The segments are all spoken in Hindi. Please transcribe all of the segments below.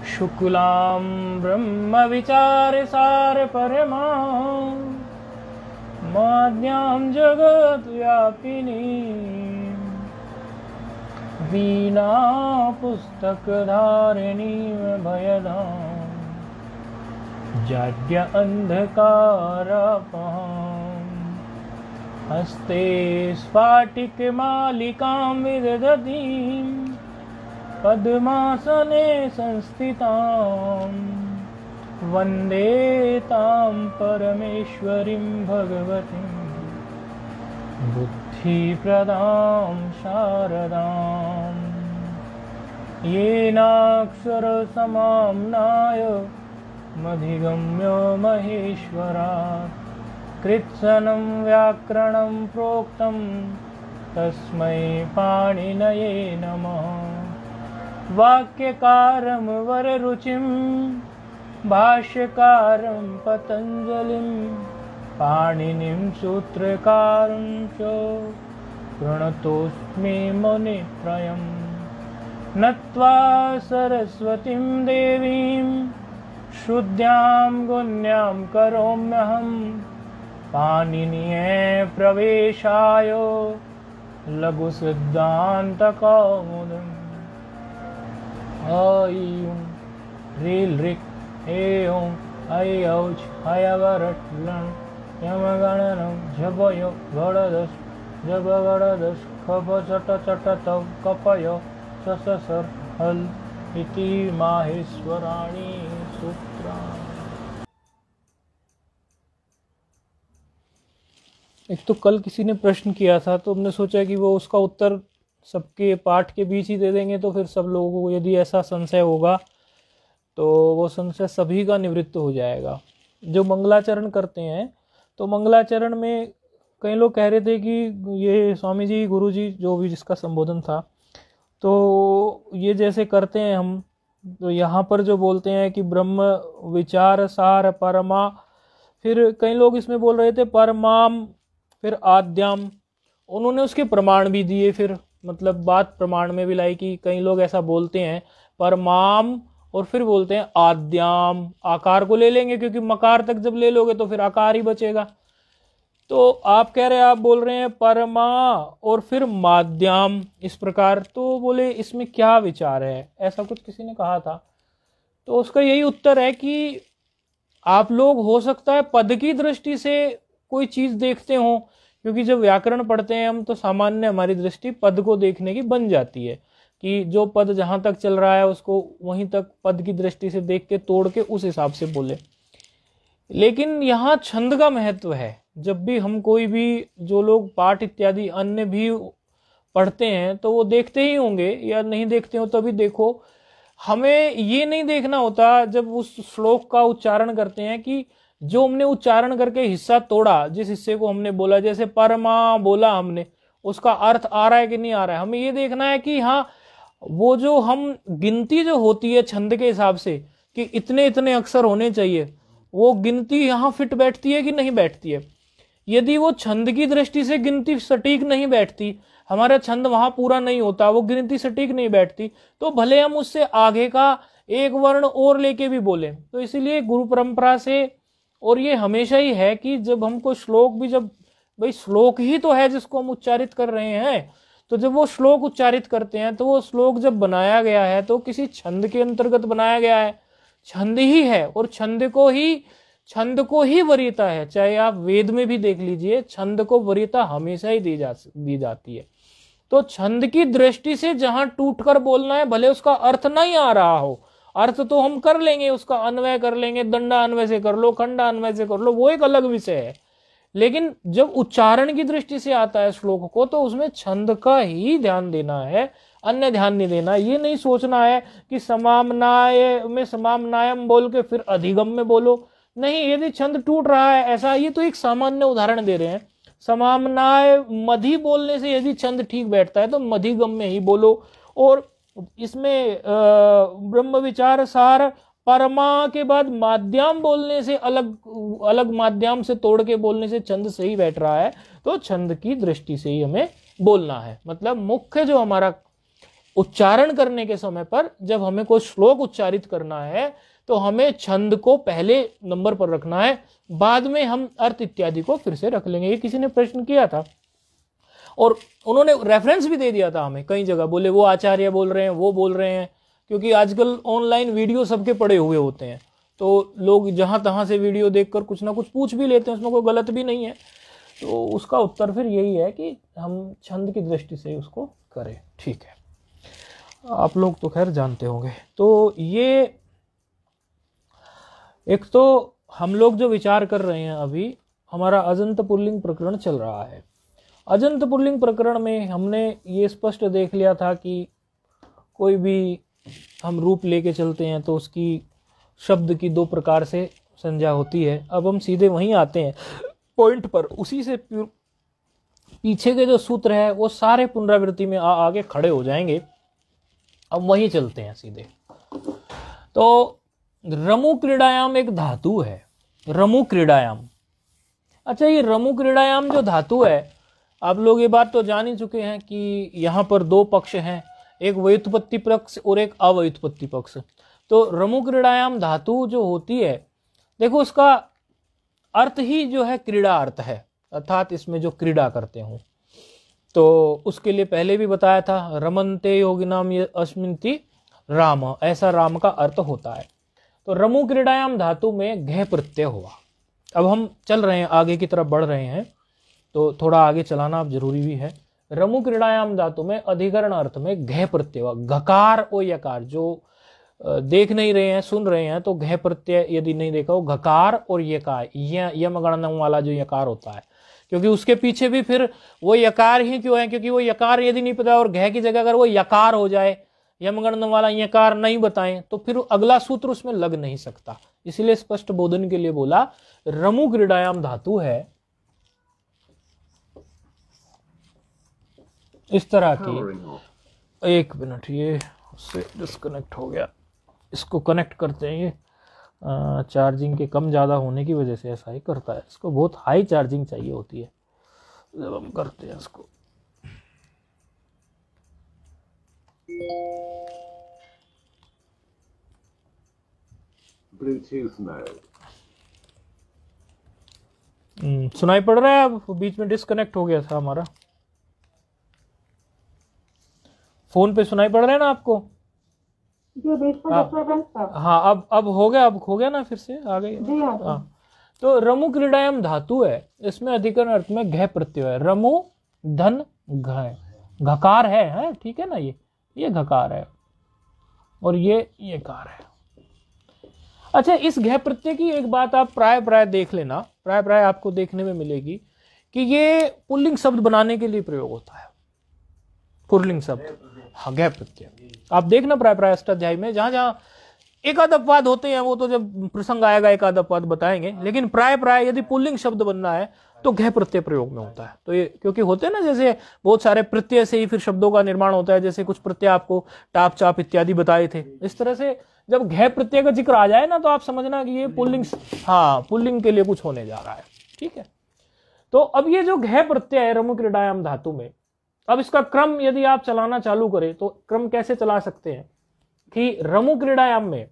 शुक्लां ब्रह्मविचारसार परमां माद्यां जगद्व्यापिनीं वीणा पुस्तकधारिणीं भयदां जाड्य अन्धकारापहां हस्ते स्फाटिकमालिकां विदधतीं पद्मासने संस्थितां वन्दे तां परमेश्वरीं भगवतीं बुद्धिप्रदां शारदां येनाक्षरसमाम्नाय मधिगम्य महेश्वरात् कृत्स्नं व्याकरणं प्रोक्तं तस्मै पाणिनये नमः। वाक्यकारं वररुचिं भाष्यकारं पतञ्जलिं पाणिनिं सूत्रकारं च प्रणतोऽस्मि मुनित्रयं नत्वा सरस्वतीं देवीं शुद्ध्यां गुण्यां करोम्यहं पाणिनीये प्रवेशाय लघुसिद्धान्तकौमुदीम्। ऐं ह्रीं ऋक् ऐं ऐऔच हयवरट्लं यमगणनं झपय गणदश जगगणदश खप चट चट तव कपय सससर हल इति माहेश्वराणि सूत्राणि। एक तो कल किसी ने प्रश्न किया था तो हमने सोचा कि वो उसका उत्तर सबके पाठ के बीच ही दे देंगे, तो फिर सब लोगों को यदि ऐसा संशय होगा तो वो संशय सभी का निवृत्त हो जाएगा। जो मंगलाचरण करते हैं तो मंगलाचरण में कई लोग कह रहे थे कि ये स्वामी जी गुरु जी जो भी जिसका संबोधन था तो ये जैसे करते हैं हम, तो यहाँ पर जो बोलते हैं कि ब्रह्म विचार सार परमा, फिर कई लोग इसमें बोल रहे थे परमाम फिर आद्याम, उन्होंने उसके प्रमाण भी दिए। फिर मतलब बात प्रमाण में भी लाई कि कई लोग ऐसा बोलते हैं परमाम और फिर बोलते हैं आद्याम, आकार को ले लेंगे क्योंकि मकार तक जब ले लोगे तो फिर आकार ही बचेगा। तो आप कह रहे हैं, आप बोल रहे हैं परमा और फिर माद्याम इस प्रकार, तो बोले इसमें क्या विचार है, ऐसा कुछ किसी ने कहा था। तो उसका यही उत्तर है कि आप लोग हो सकता है पद की दृष्टि से कोई चीज देखते हो, क्योंकि जब व्याकरण पढ़ते हैं हम तो सामान्य हमारी दृष्टि पद को देखने की बन जाती है कि जो पद जहां तक चल रहा है उसको वहीं तक पद की दृष्टि से देख के तोड़ के उस हिसाब से बोले। लेकिन यहाँ छंद का महत्व है। जब भी हम कोई भी जो लोग पाठ इत्यादि अन्य भी पढ़ते हैं तो वो देखते ही होंगे या नहीं देखते हो तभी देखो, हमें ये नहीं देखना होता जब उस श्लोक का उच्चारण करते हैं कि जो हमने उच्चारण करके हिस्सा तोड़ा, जिस हिस्से को हमने बोला, जैसे परमा बोला हमने, उसका अर्थ आ रहा है कि नहीं आ रहा है। हमें ये देखना है कि हाँ वो जो हम गिनती जो होती है छंद के हिसाब से कि इतने इतने अक्षर होने चाहिए, वो गिनती यहाँ फिट बैठती है कि नहीं बैठती है। यदि वो छंद की दृष्टि से गिनती सटीक नहीं बैठती, हमारा छंद वहां पूरा नहीं होता, वो गिनती सटीक नहीं बैठती, तो भले हम उससे आगे का एक वर्ण और लेके भी बोले। तो इसीलिए गुरु परंपरा से, और ये हमेशा ही है कि जब हमको श्लोक भी, जब भाई श्लोक ही तो है जिसको हम उच्चारित कर रहे हैं, तो जब वो श्लोक उच्चारित करते हैं तो वो श्लोक जब बनाया गया है तो किसी छंद के अंतर्गत बनाया गया है, छंद ही है और छंद को ही वरीयता है। चाहे आप वेद में भी देख लीजिए, छंद को वरीयता हमेशा ही दी जाती है। तो छंद की दृष्टि से जहां टूट कर बोलना है, भले उसका अर्थ नहीं आ रहा हो, अर्थ तो हम कर लेंगे, उसका अन्वय कर लेंगे, दंडा अन्वय से कर लो, खंडा अन्वय से कर लो, वो एक अलग विषय है। लेकिन जब उच्चारण की दृष्टि से आता है श्लोक को तो उसमें छंद का ही ध्यान देना है, अन्य ध्यान नहीं देना। ये नहीं सोचना है कि समामनाय में समामनायम बोल के फिर अधिगम में बोलो, नहीं। यदि छंद टूट रहा है ऐसा, ये तो एक सामान्य उदाहरण दे रहे हैं। समामनाय मधि बोलने से यदि छंद ठीक बैठता है तो मधिगम में ही बोलो। और इसमें ब्रह्म विचार सार परमा के बाद माध्यम बोलने से अलग अलग माध्यम से तोड़ के बोलने से छंद सही बैठ रहा है, तो छंद की दृष्टि से ही हमें बोलना है। मतलब मुख्य जो हमारा उच्चारण करने के समय पर जब हमें कोई श्लोक उच्चारित करना है तो हमें छंद को पहले नंबर पर रखना है, बाद में हम अर्थ इत्यादि को फिर से रख लेंगे। ये किसी ने प्रश्न किया था और उन्होंने रेफरेंस भी दे दिया था हमें कई जगह, बोले वो आचार्य बोल रहे हैं, वो बोल रहे हैं, क्योंकि आजकल ऑनलाइन वीडियो सबके पड़े हुए होते हैं, तो लोग जहां तहां से वीडियो देखकर कुछ ना कुछ पूछ भी लेते हैं, उसमें कोई गलत भी नहीं है। तो उसका उत्तर फिर यही है कि हम छंद की दृष्टि से उसको करें। ठीक है, आप लोग तो खैर जानते होंगे। तो ये एक तो हम लोग जो विचार कर रहे हैं अभी, हमारा अजंत पुल्लिंग प्रकरण चल रहा है। अजंत पुल्लिंग प्रकरण में हमने ये स्पष्ट देख लिया था कि कोई भी हम रूप लेके चलते हैं तो उसकी शब्द की दो प्रकार से संज्ञा होती है। अब हम सीधे वहीं आते हैं पॉइंट पर, उसी से पीछे के जो सूत्र है वो सारे पुनरावृत्ति में आगे खड़े हो जाएंगे। अब वहीं चलते हैं सीधे। तो रमु क्रीड़ायाम एक धातु है, रमु क्रीड़ायाम। अच्छा, ये रमु क्रीड़ायाम जो धातु है, आप लोग ये बात तो जान ही चुके हैं कि यहाँ पर दो पक्ष हैं, एक व्युत्पत्ति पक्ष और एक अव्युत्पत्ति पक्ष। तो रमु क्रीड़ायाम धातु जो होती है, देखो उसका अर्थ ही जो है क्रीड़ा अर्थ है, अर्थात इसमें जो क्रीड़ा करते हो। तो उसके लिए पहले भी बताया था, रमन्ते योगिनाम अस्मिन्ति राम, ऐसा राम का अर्थ होता है। तो रमु क्रीड़ायाम धातु में घ प्रत्यय हुआ। अब हम चल रहे हैं, आगे की तरफ बढ़ रहे हैं, तो थोड़ा आगे चलाना अब जरूरी भी है। रमु क्रीड़ायाम धातु में अधिकरण अर्थ में घ प्रत्यय हुआ। घकार और यकार, जो देख नहीं रहे हैं सुन रहे हैं, तो घ प्रत्यय यदि नहीं देखा हो, घकार और यकार, यम गणना वाला जो यकार होता है, क्योंकि उसके पीछे भी फिर वो यकार ही क्यों है, क्योंकि वो यकार यदि नहीं पता और घ की जगह अगर वो यकार हो जाए, यमगणना वाला यकार नहीं बताएं, तो फिर अगला सूत्र उसमें लग नहीं सकता। इसलिए स्पष्ट बोधन के लिए बोला रमु क्रीड़ायाम धातु है इस तरह की। एक मिनट, ये उससे डिस्कनेक्ट हो गया, इसको कनेक्ट करते हैं। ये चार्जिंग के कम ज़्यादा होने की वजह से ऐसा ही करता है, इसको बहुत हाई चार्जिंग चाहिए होती है जब हम करते हैं इसको। Bluetooth mode. सुनाई पड़ रहा है? अब बीच में डिस्कनेक्ट हो गया था हमारा। फोन पे सुनाई पड़ रहा है ना आपको? हाँ, अब हो गया, अब खो गया ना, फिर से आ गई। हाँ, तो रमु क्रीड़ायाम धातु है, इसमें अधिकरण अर्थ में घ प्रत्यय है। रमु धन घ, घकार है, ठीक है ना, ये घकार है और ये कार है। अच्छा, इस घ प्रत्यय की एक बात आप प्राय देख लेना, प्राय आपको देखने में मिलेगी कि ये पुल्लिंग शब्द बनाने के लिए प्रयोग होता है, पुल्लिंग शब्द। हाँ, घ प्रत्यय आप देखना प्राय अष्टाध्यायी में, जहां एकाद अपवाद होते हैं, वो तो जब प्रसंग आएगा एकाद अपवाद बताएंगे, लेकिन प्राय यदि पुल्लिंग शब्द बनना है तो घ प्रत्यय प्रयोग में होता है। तो ये क्योंकि होते हैं ना, जैसे बहुत सारे प्रत्यय से ही फिर शब्दों का निर्माण होता है, जैसे कुछ प्रत्यय आपको टाप चाप इत्यादि बताए थे, इस तरह से जब घ प्रत्यय का जिक्र आ जाए ना, तो आप समझना कि ये पुल्लिंग, हाँ, पुल्लिंग के लिए कुछ होने जा रहा है। ठीक है, तो अब ये जो घ प्रत्यय है रमु क्रीड़ायाम धातु में, अब इसका क्रम यदि आप चलाना चालू करें तो क्रम कैसे चला सकते हैं कि रमु क्रीड़ायाम में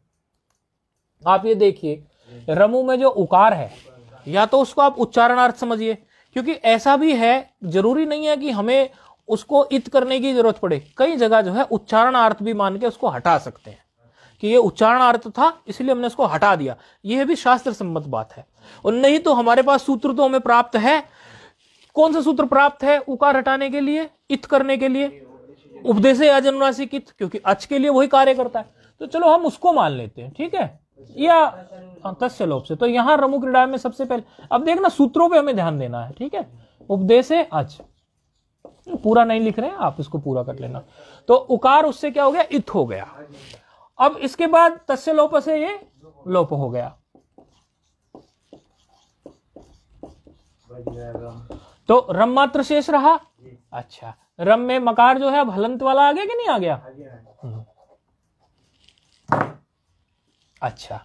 आप ये देखिए, रमु में जो उकार है, या तो उसको आप उच्चारणार्थ समझिए, क्योंकि ऐसा भी है, जरूरी नहीं है कि हमें उसको इत करने की जरूरत पड़े। कई जगह जो है उच्चारणार्थ भी मान के उसको हटा सकते हैं कि ये उच्चारणार्थ था इसलिए हमने उसको हटा दिया, यह भी शास्त्र सम्मत बात है। और नहीं तो हमारे पास सूत्र तो हमें प्राप्त है। कौन सा सूत्र प्राप्त है उकार हटाने के लिए, इत करने के लिए? उपदेशे अजनुनासिक इत, क्योंकि अच के लिए वही कार्य करता है। तो चलो हम उसको मान लेते हैं, ठीक है, या तस्य लोप से। तो यहां रमु क्रीड़ायाम में सबसे पहले, अब देखना सूत्रों पे हमें ध्यान देना है, ठीक है। उपदेशे अच, पूरा नहीं लिख रहे हैं आप, इसको पूरा कर लेना। तो उकार उससे क्या हो गया, इत हो गया। अब इसके बाद तस्य लोप से ये लोप हो गया, तो रम मात्र शेष रहा। अच्छा, रम में मकार जो है अब हलंत वाला आ गया कि नहीं आ गया? अच्छा,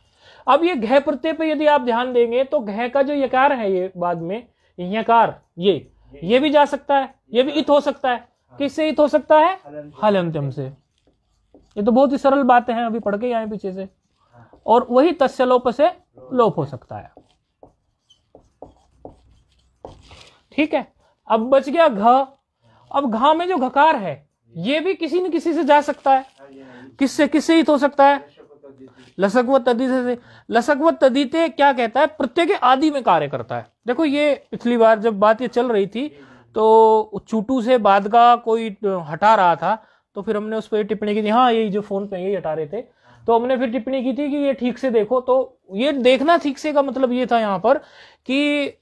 अब ये घ प्रत्यय पे यदि आप ध्यान देंगे तो घ का जो यकार है, ये बाद में यकार, ये भी जा सकता है, ये भी इत हो सकता है। किससे इत हो सकता है? हलंत्यम से। ये तो बहुत ही सरल बातें हैं, अभी पढ़ के आए पीछे से। और वही तस्य लोप से लोप हो सकता है। ठीक है, अब बच गया घ। अब घ में जो घकार है ये भी किसी न किसी से जा सकता है। किससे किससे हित हो सकता है? लसक व तदिते से। लसक व तदिते क्या कहता है? प्रत्यय के आदि में कार्य करता है। देखो ये पिछली बार जब बात ये चल रही थी तो चूटू से बाद का कोई हटा रहा था, तो फिर हमने उस पर टिप्पणी की थी, हाँ यही जो फोन पे यही हटा रहे थे, तो हमने फिर टिप्पणी की थी कि ये ठीक से देखो। तो ये देखना ठीक से का मतलब ये था यहाँ पर कि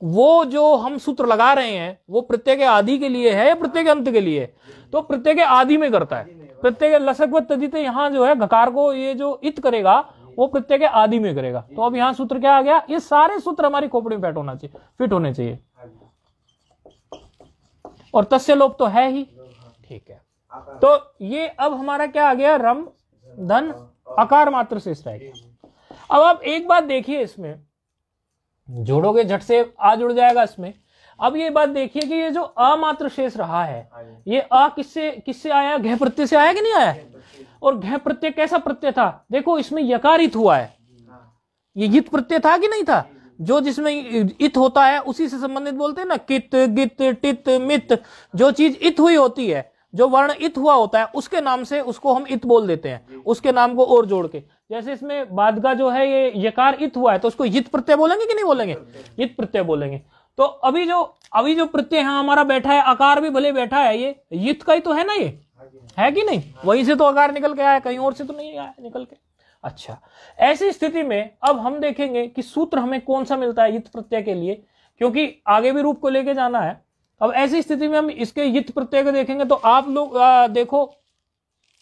वो जो हम सूत्र लगा रहे हैं वो प्रत्यय के आदि के लिए है या प्रत्यय के अंत के लिए है? तो प्रत्यय के आदि में करता है। प्रत्यय के लसक व तदिते यहाँ जो है घकार को ये जो इत करेगा वो प्रत्यय के आदि में करेगा। तो अब यहाँ सूत्र क्या आ गया? ये सारे सूत्र हमारी खोपड़ी में फिट होने चाहिए। और तस्य लोप तो है ही, ठीक है। तो ये अब हमारा क्या आ गया? रम धन अकार मात्र शेष रह गया। अब आप एक बात देखिए, इसमें जोड़ोगे झट से आ जुड़ जाएगा इसमें। अब ये बात देखिए कि ये जो अमात्र शेष रहा है ये अ किससे किससे आया? घ प्रत्यय से आया कि नहीं आया? और घ प्रत्यय कैसा प्रत्यय था? देखो इसमें यकारित हुआ है। ये गित प्रत्यय था कि नहीं था? जो जिसमें इत होता है उसी से संबंधित बोलते हैं ना, कित गित टित मित। जो चीज इत हुई होती है, जो वर्ण इत हुआ होता है उसके नाम से उसको हम इत बोल देते हैं, उसके नाम को और जोड़ के। जैसे इसमें बाद का जो है ये यकार इत हुआ है तो उसको यित प्रत्यय बोलेंगे कि नहीं बोलेंगे? यित प्रत्यय बोलेंगे। तो अभी जो प्रत्यय यहाँ हमारा बैठा है, आकार भी भले बैठा है, ये यित का ही तो है ना, ये है कि नहीं? वहीं से तो आकार निकल के आया, कहीं और से तो नहीं आया निकल के। अच्छा, ऐसी स्थिति में अब हम देखेंगे कि सूत्र हमें कौन सा मिलता है यित प्रत्यय के लिए, क्योंकि आगे भी रूप को लेके जाना है। अब ऐसी स्थिति में हम इसके यित प्रत्यय को देखेंगे। तो आप लोग देखो,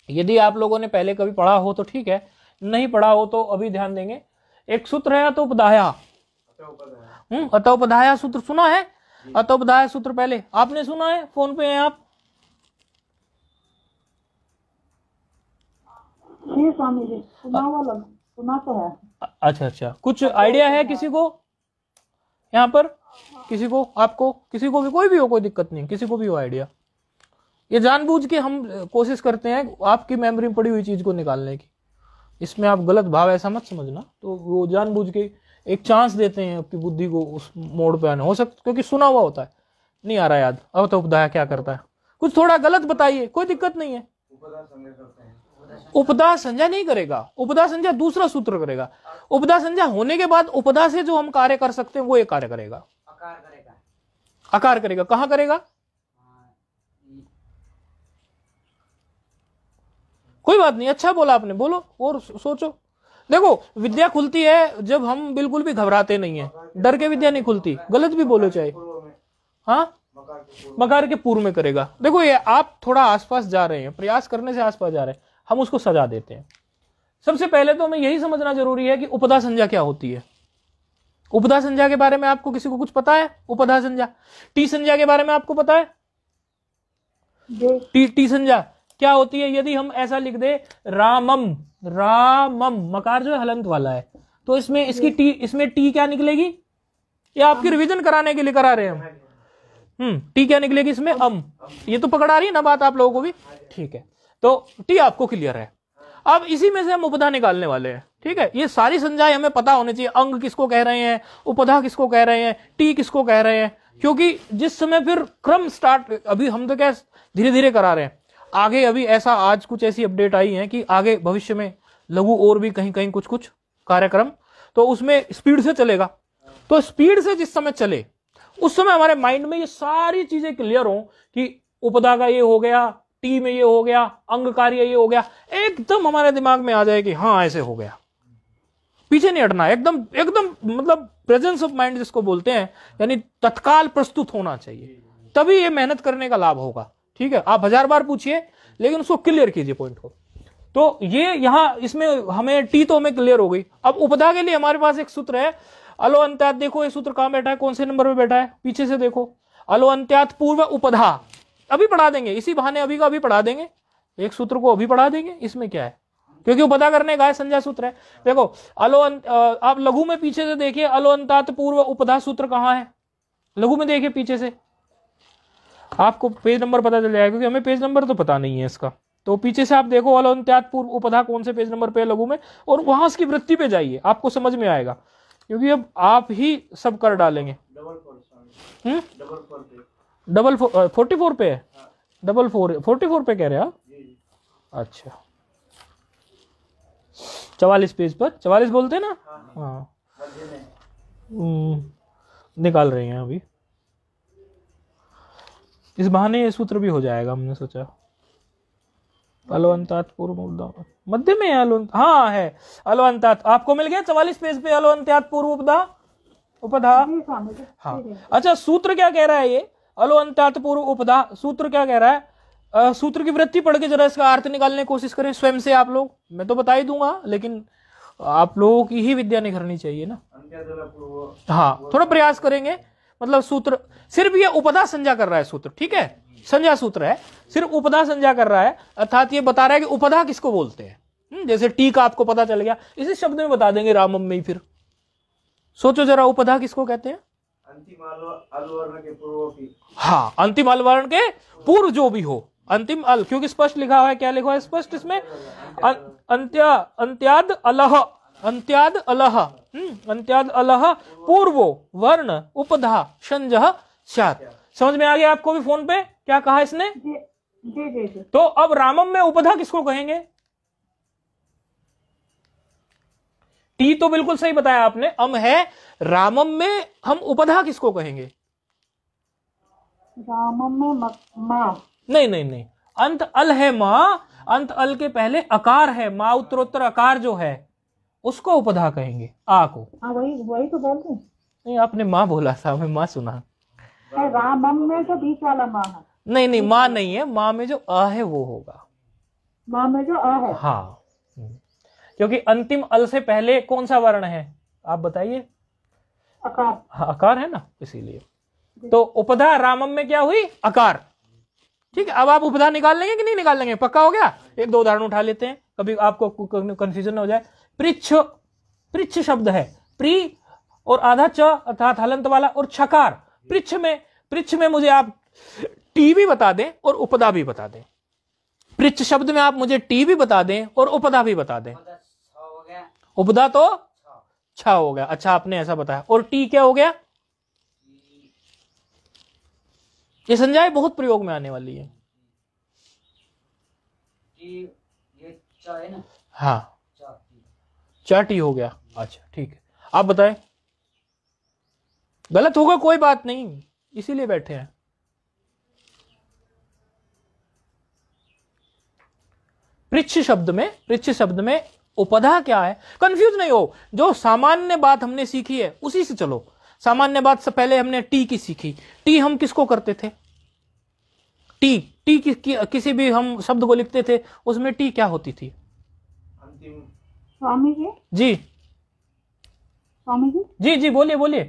यदि आप लोगों ने पहले कभी पढ़ा हो तो ठीक है, नहीं पढ़ा हो तो अभी ध्यान देंगे। एक सूत्र है अतोपदाया। अतोपदाया सूत्र सुना है? अतोपदाया सूत्र पहले आपने सुना है? फोन पे हैं आप? स्वामी जी, सुना तो है। अच्छा, कुछ आइडिया है किसी को यहाँ पर? किसी को, आपको, किसी को भी, कोई भी हो, कोई दिक्कत नहीं, किसी को भी हो आइडिया? ये जानबूझ के हम कोशिश करते हैं आपकी मेमोरी में पड़ी हुई चीज को निकालने की। इसमें आप गलत भाव ऐसा मत समझना। तो वो जानबूझ के एक चांस देते हैं आपकी बुद्धि को उस मोड़ पे आने। हो सकता क्योंकि सुना हुआ होता है, नहीं आ रहा याद। अब तो उपदाया क्या करता है? कुछ थोड़ा गलत बताइए, कोई दिक्कत नहीं है। उपदा संज्ञा नहीं करेगा, उपदा संज्ञा दूसरा सूत्र करेगा। उपदा संज्ञा होने के बाद उपदा से जो हम कार्य कर सकते हैं वो ये कार्य करेगा, आकार करेगा। कहां करेगा? कोई बात नहीं, अच्छा बोला आपने, बोलो और सोचो। देखो विद्या खुलती है जब हम बिल्कुल भी घबराते नहीं है। डर के विद्या नहीं खुलती, गलत भी बोलो चाहे। हाँ, मकार के पूर्व में करेगा। देखो ये आप थोड़ा आसपास जा रहे हैं, प्रयास करने से आसपास जा रहे हैं, हम उसको सजा देते हैं। सबसे पहले तो हमें यही समझना जरूरी है कि उपदा संज्ञा क्या होती है। उपदा संज्ञा के बारे में आपको किसी को कुछ पता है? उपदा संज्ञा, टी संज्ञा के बारे में आपको पता है? टी संज्ञा क्या होती है? यदि हम ऐसा लिख दे रामम, रामम, मकार जो है हलंत वाला है, तो इसमें इसकी टी, इसमें टी क्या निकलेगी? ये आपकी रिवीजन कराने के लिए करा रहे हैं हम। टी क्या निकलेगी इसमें? अम। ये तो पकड़ा रही है ना बात आप लोगों को भी, ठीक है। तो टी आपको क्लियर है। अब इसी में से हम उपधा निकालने वाले हैं, ठीक है। ये सारी संज्ञाएं हमें पता होनी चाहिए। अंग किसको कह रहे हैं, उपधा किसको कह रहे हैं, टी किसको कह रहे हैं, क्योंकि जिस समय फिर क्रम स्टार्ट, अभी हम तो क्या धीरे धीरे करा रहे हैं, आगे अभी ऐसा आज कुछ ऐसी अपडेट आई है कि आगे भविष्य में लघु और भी कहीं कहीं कुछ कुछ कार्यक्रम तो उसमें स्पीड से चलेगा। तो स्पीड से जिस समय चले उस समय हमारे माइंड में ये सारी चीजें क्लियर हो कि उपदा का ये हो गया, टी में ये हो गया, अंग कार्य ये हो गया, एकदम हमारे दिमाग में आ जाए कि हाँ ऐसे हो गया। पीछे नहीं हटना, एकदम एकदम मतलब प्रेजेंस ऑफ माइंड जिसको बोलते हैं, यानी तत्काल प्रस्तुत होना चाहिए, तभी ये मेहनत करने का लाभ होगा। ठीक है, आप 1000 बार पूछिए लेकिन उसको क्लियर कीजिए पॉइंट को। तो ये यहाँ इसमें हमें टी तो हमें क्लियर हो गई। अब उपदा के लिए हमारे पास एक सूत्र है अलो अंत्यात। देखो ये सूत्र कहां बैठा है, कौन से नंबर पे बैठा है, पीछे से देखो। अलो अंत्यात पूर्व उपधा, अभी पढ़ा देंगे इसी बहाने, अभी का अभी पढ़ा देंगे, एक सूत्र को अभी पढ़ा देंगे। इसमें क्या है, क्योंकि उपधा करने का संज्ञा सूत्र है। देखो अलो आप लघु में पीछे से देखिए, अलो अंत्यात पूर्व उपधा सूत्र कहां है, लघु में देखिए पीछे से, आपको पेज नंबर पता चल जाएगा, क्योंकि हमें पेज नंबर तो पता नहीं है इसका। तो पीछे से आप देखो अलवंत्यात पूर्व उपधा कौन से पेज नंबर पे है लघु में, और वहां उसकी वृत्ति पे जाइए, आपको समझ में आएगा, क्योंकि अब आप ही सब कर डालेंगे। डबल 44 पे है, डबल 44 पे कह रहे हैं आप? अच्छा 44 पेज पर, 44 बोलते हैं ना? हाँ निकाल रहे हैं अभी, इस बहाने ये सूत्र भी हो जाएगा, हमने सोचा। अलवंतात पूर्व उपधा मध्य में है, अलवंत हाँ है अलवंतात, आपको मिल गया 44 पेज पे अलवंत्यात पूर्व उपधा उपधा। हाँ अच्छा, सूत्र क्या कह रहा है ये अलवंतात पूर्व उपधा, सूत्र क्या कह रहा है? सूत्र की वृत्ति पढ़ के जरा इसका अर्थ निकालने की कोशिश करें स्वयं से आप लोग, मैं तो बता ही दूंगा लेकिन आप लोगों की ही विद्या निखरनी चाहिए ना। हाँ थोड़ा प्रयास करेंगे, मतलब सूत्र सिर्फ ये उपधा संज्ञा कर रहा है सूत्र, ठीक है, संज्ञा सूत्र है, सिर्फ उपधा संज्ञा कर रहा है, अर्थात ये बता रहा है कि उपधा किसको बोलते हैं। जैसे टी का आपको पता चल गया, इसी शब्द में बता देंगे रामम में ही। फिर सोचो जरा उपधा किसको कहते हैं? अंतिम अलवर्ण के पूर्व की। हाँ अंतिम अलवर्ण के पूर्व जो भी हो, अंतिम अल, क्योंकि स्पष्ट लिखा हुआ है, क्या लिखा हुआ है स्पष्ट इसमें? अंत्याद अलह, अंत्याद अलह, अंत्याद अलह पूर्वो वर्ण उपधा संजह स्यात्। समझ में आ गया आपको भी फोन पे क्या कहा इसने? जी। तो अब रामम में उपधा किसको कहेंगे? टी तो बिल्कुल सही बताया आपने, अम है, रामम में हम उपधा किसको कहेंगे? रामम में माँ। नहीं, अंत अल है माँ, अंत अल के पहले अकार है, माँ उत्तरोत्तर अकार जो है उसको उपधा कहेंगे, आ को। हाँ वही तो बोलते हैं। नहीं आपने माँ बोला था, मैं माँ सुना। रामम में जो बीच वाला माँ है। नहीं माँ नहीं है, माँ में जो अ है वो होगा, माँ में जो अ है। हाँ क्योंकि अंतिम अल से पहले कौन सा वर्ण है आप बताइए? अकार। हाँ अकार है ना, इसीलिए तो उपधा रामम में क्या हुई? अकार। ठीक है, अब आप उपधा निकाल लेंगे कि नहीं निकाल लेंगे? पक्का हो गया? एक दो उदाहरण उठा लेते हैं, कभी आपको कंफ्यूजन हो जाए। पृच्छ, पृच्छ शब्द है, प्री और आधा च अर्थात हलंत वाला, और छकार। पृच्छ में मुझे आप टी भी बता दें और उपधा भी बता दें। पृच्छ शब्द में आप मुझे टी भी बता दें और उपधा भी बता दें। उपधा तो छ हो गया, अच्छा आपने ऐसा बताया, और टी क्या हो गया? ये संज्ञाएं बहुत प्रयोग में आने वाली है। ये चा है ना? हाँ चाटी हो गया, अच्छा ठीक है, आप बताएं। गलत होगा कोई बात नहीं, इसीलिए बैठे हैं। पृच्छ शब्द में उपधा क्या है? कंफ्यूज नहीं हो, जो सामान्य बात हमने सीखी है उसी से चलो। सामान्य बात से पहले हमने टी की सीखी। टी हम किसको करते थे? टी किसी भी हम शब्द को लिखते थे उसमें टी क्या होती थी? अंतिम। स्वामी जी। जी स्वामी जी। जी बोलिए।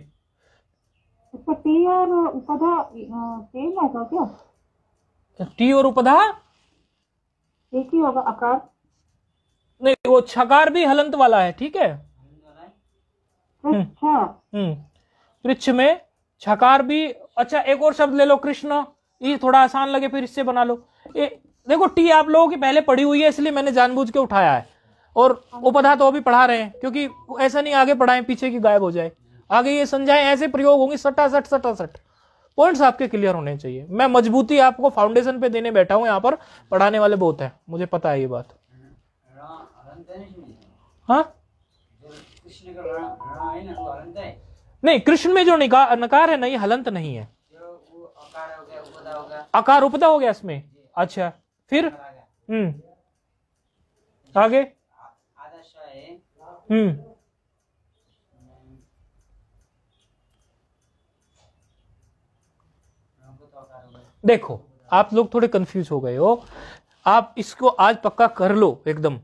इसका टी और उपधा सेम होगा क्या? टी और उपधा एक ही होगा, आकार नहीं, वो छकार भी हलंत वाला है, ठीक है। अच्छा। पृच्छ में छकार भी। अच्छा एक और शब्द ले लो, कृष्ण, ये थोड़ा आसान लगे फिर इससे बना लो। देखो टी आप लोगों की पहले पढ़ी हुई है इसलिए मैंने जानबूझ के उठाया है, और उपधा तो अभी पढ़ा रहे हैं, क्योंकि ऐसा नहीं आगे पढ़ाएं पीछे की गायब हो जाए। आगे ये संज्ञाएं ऐसे प्रयोग होंगी सटासट पॉइंट्स आपके क्लियर होने चाहिए। मैं मजबूती आपको फाउंडेशन पे देने बैठा हूं, यहाँ पर पढ़ाने वाले बहुत हैं, मुझे पता है ये बात। हाँ नहीं, कृष्ण में जो नकार है ना ये हलंत नहीं है, आकार उपधा हो गया इसमें। अच्छा फिर आगे देखो आप लोग थोड़े कंफ्यूज हो गए हो, आप इसको आज पक्का कर लो एकदम।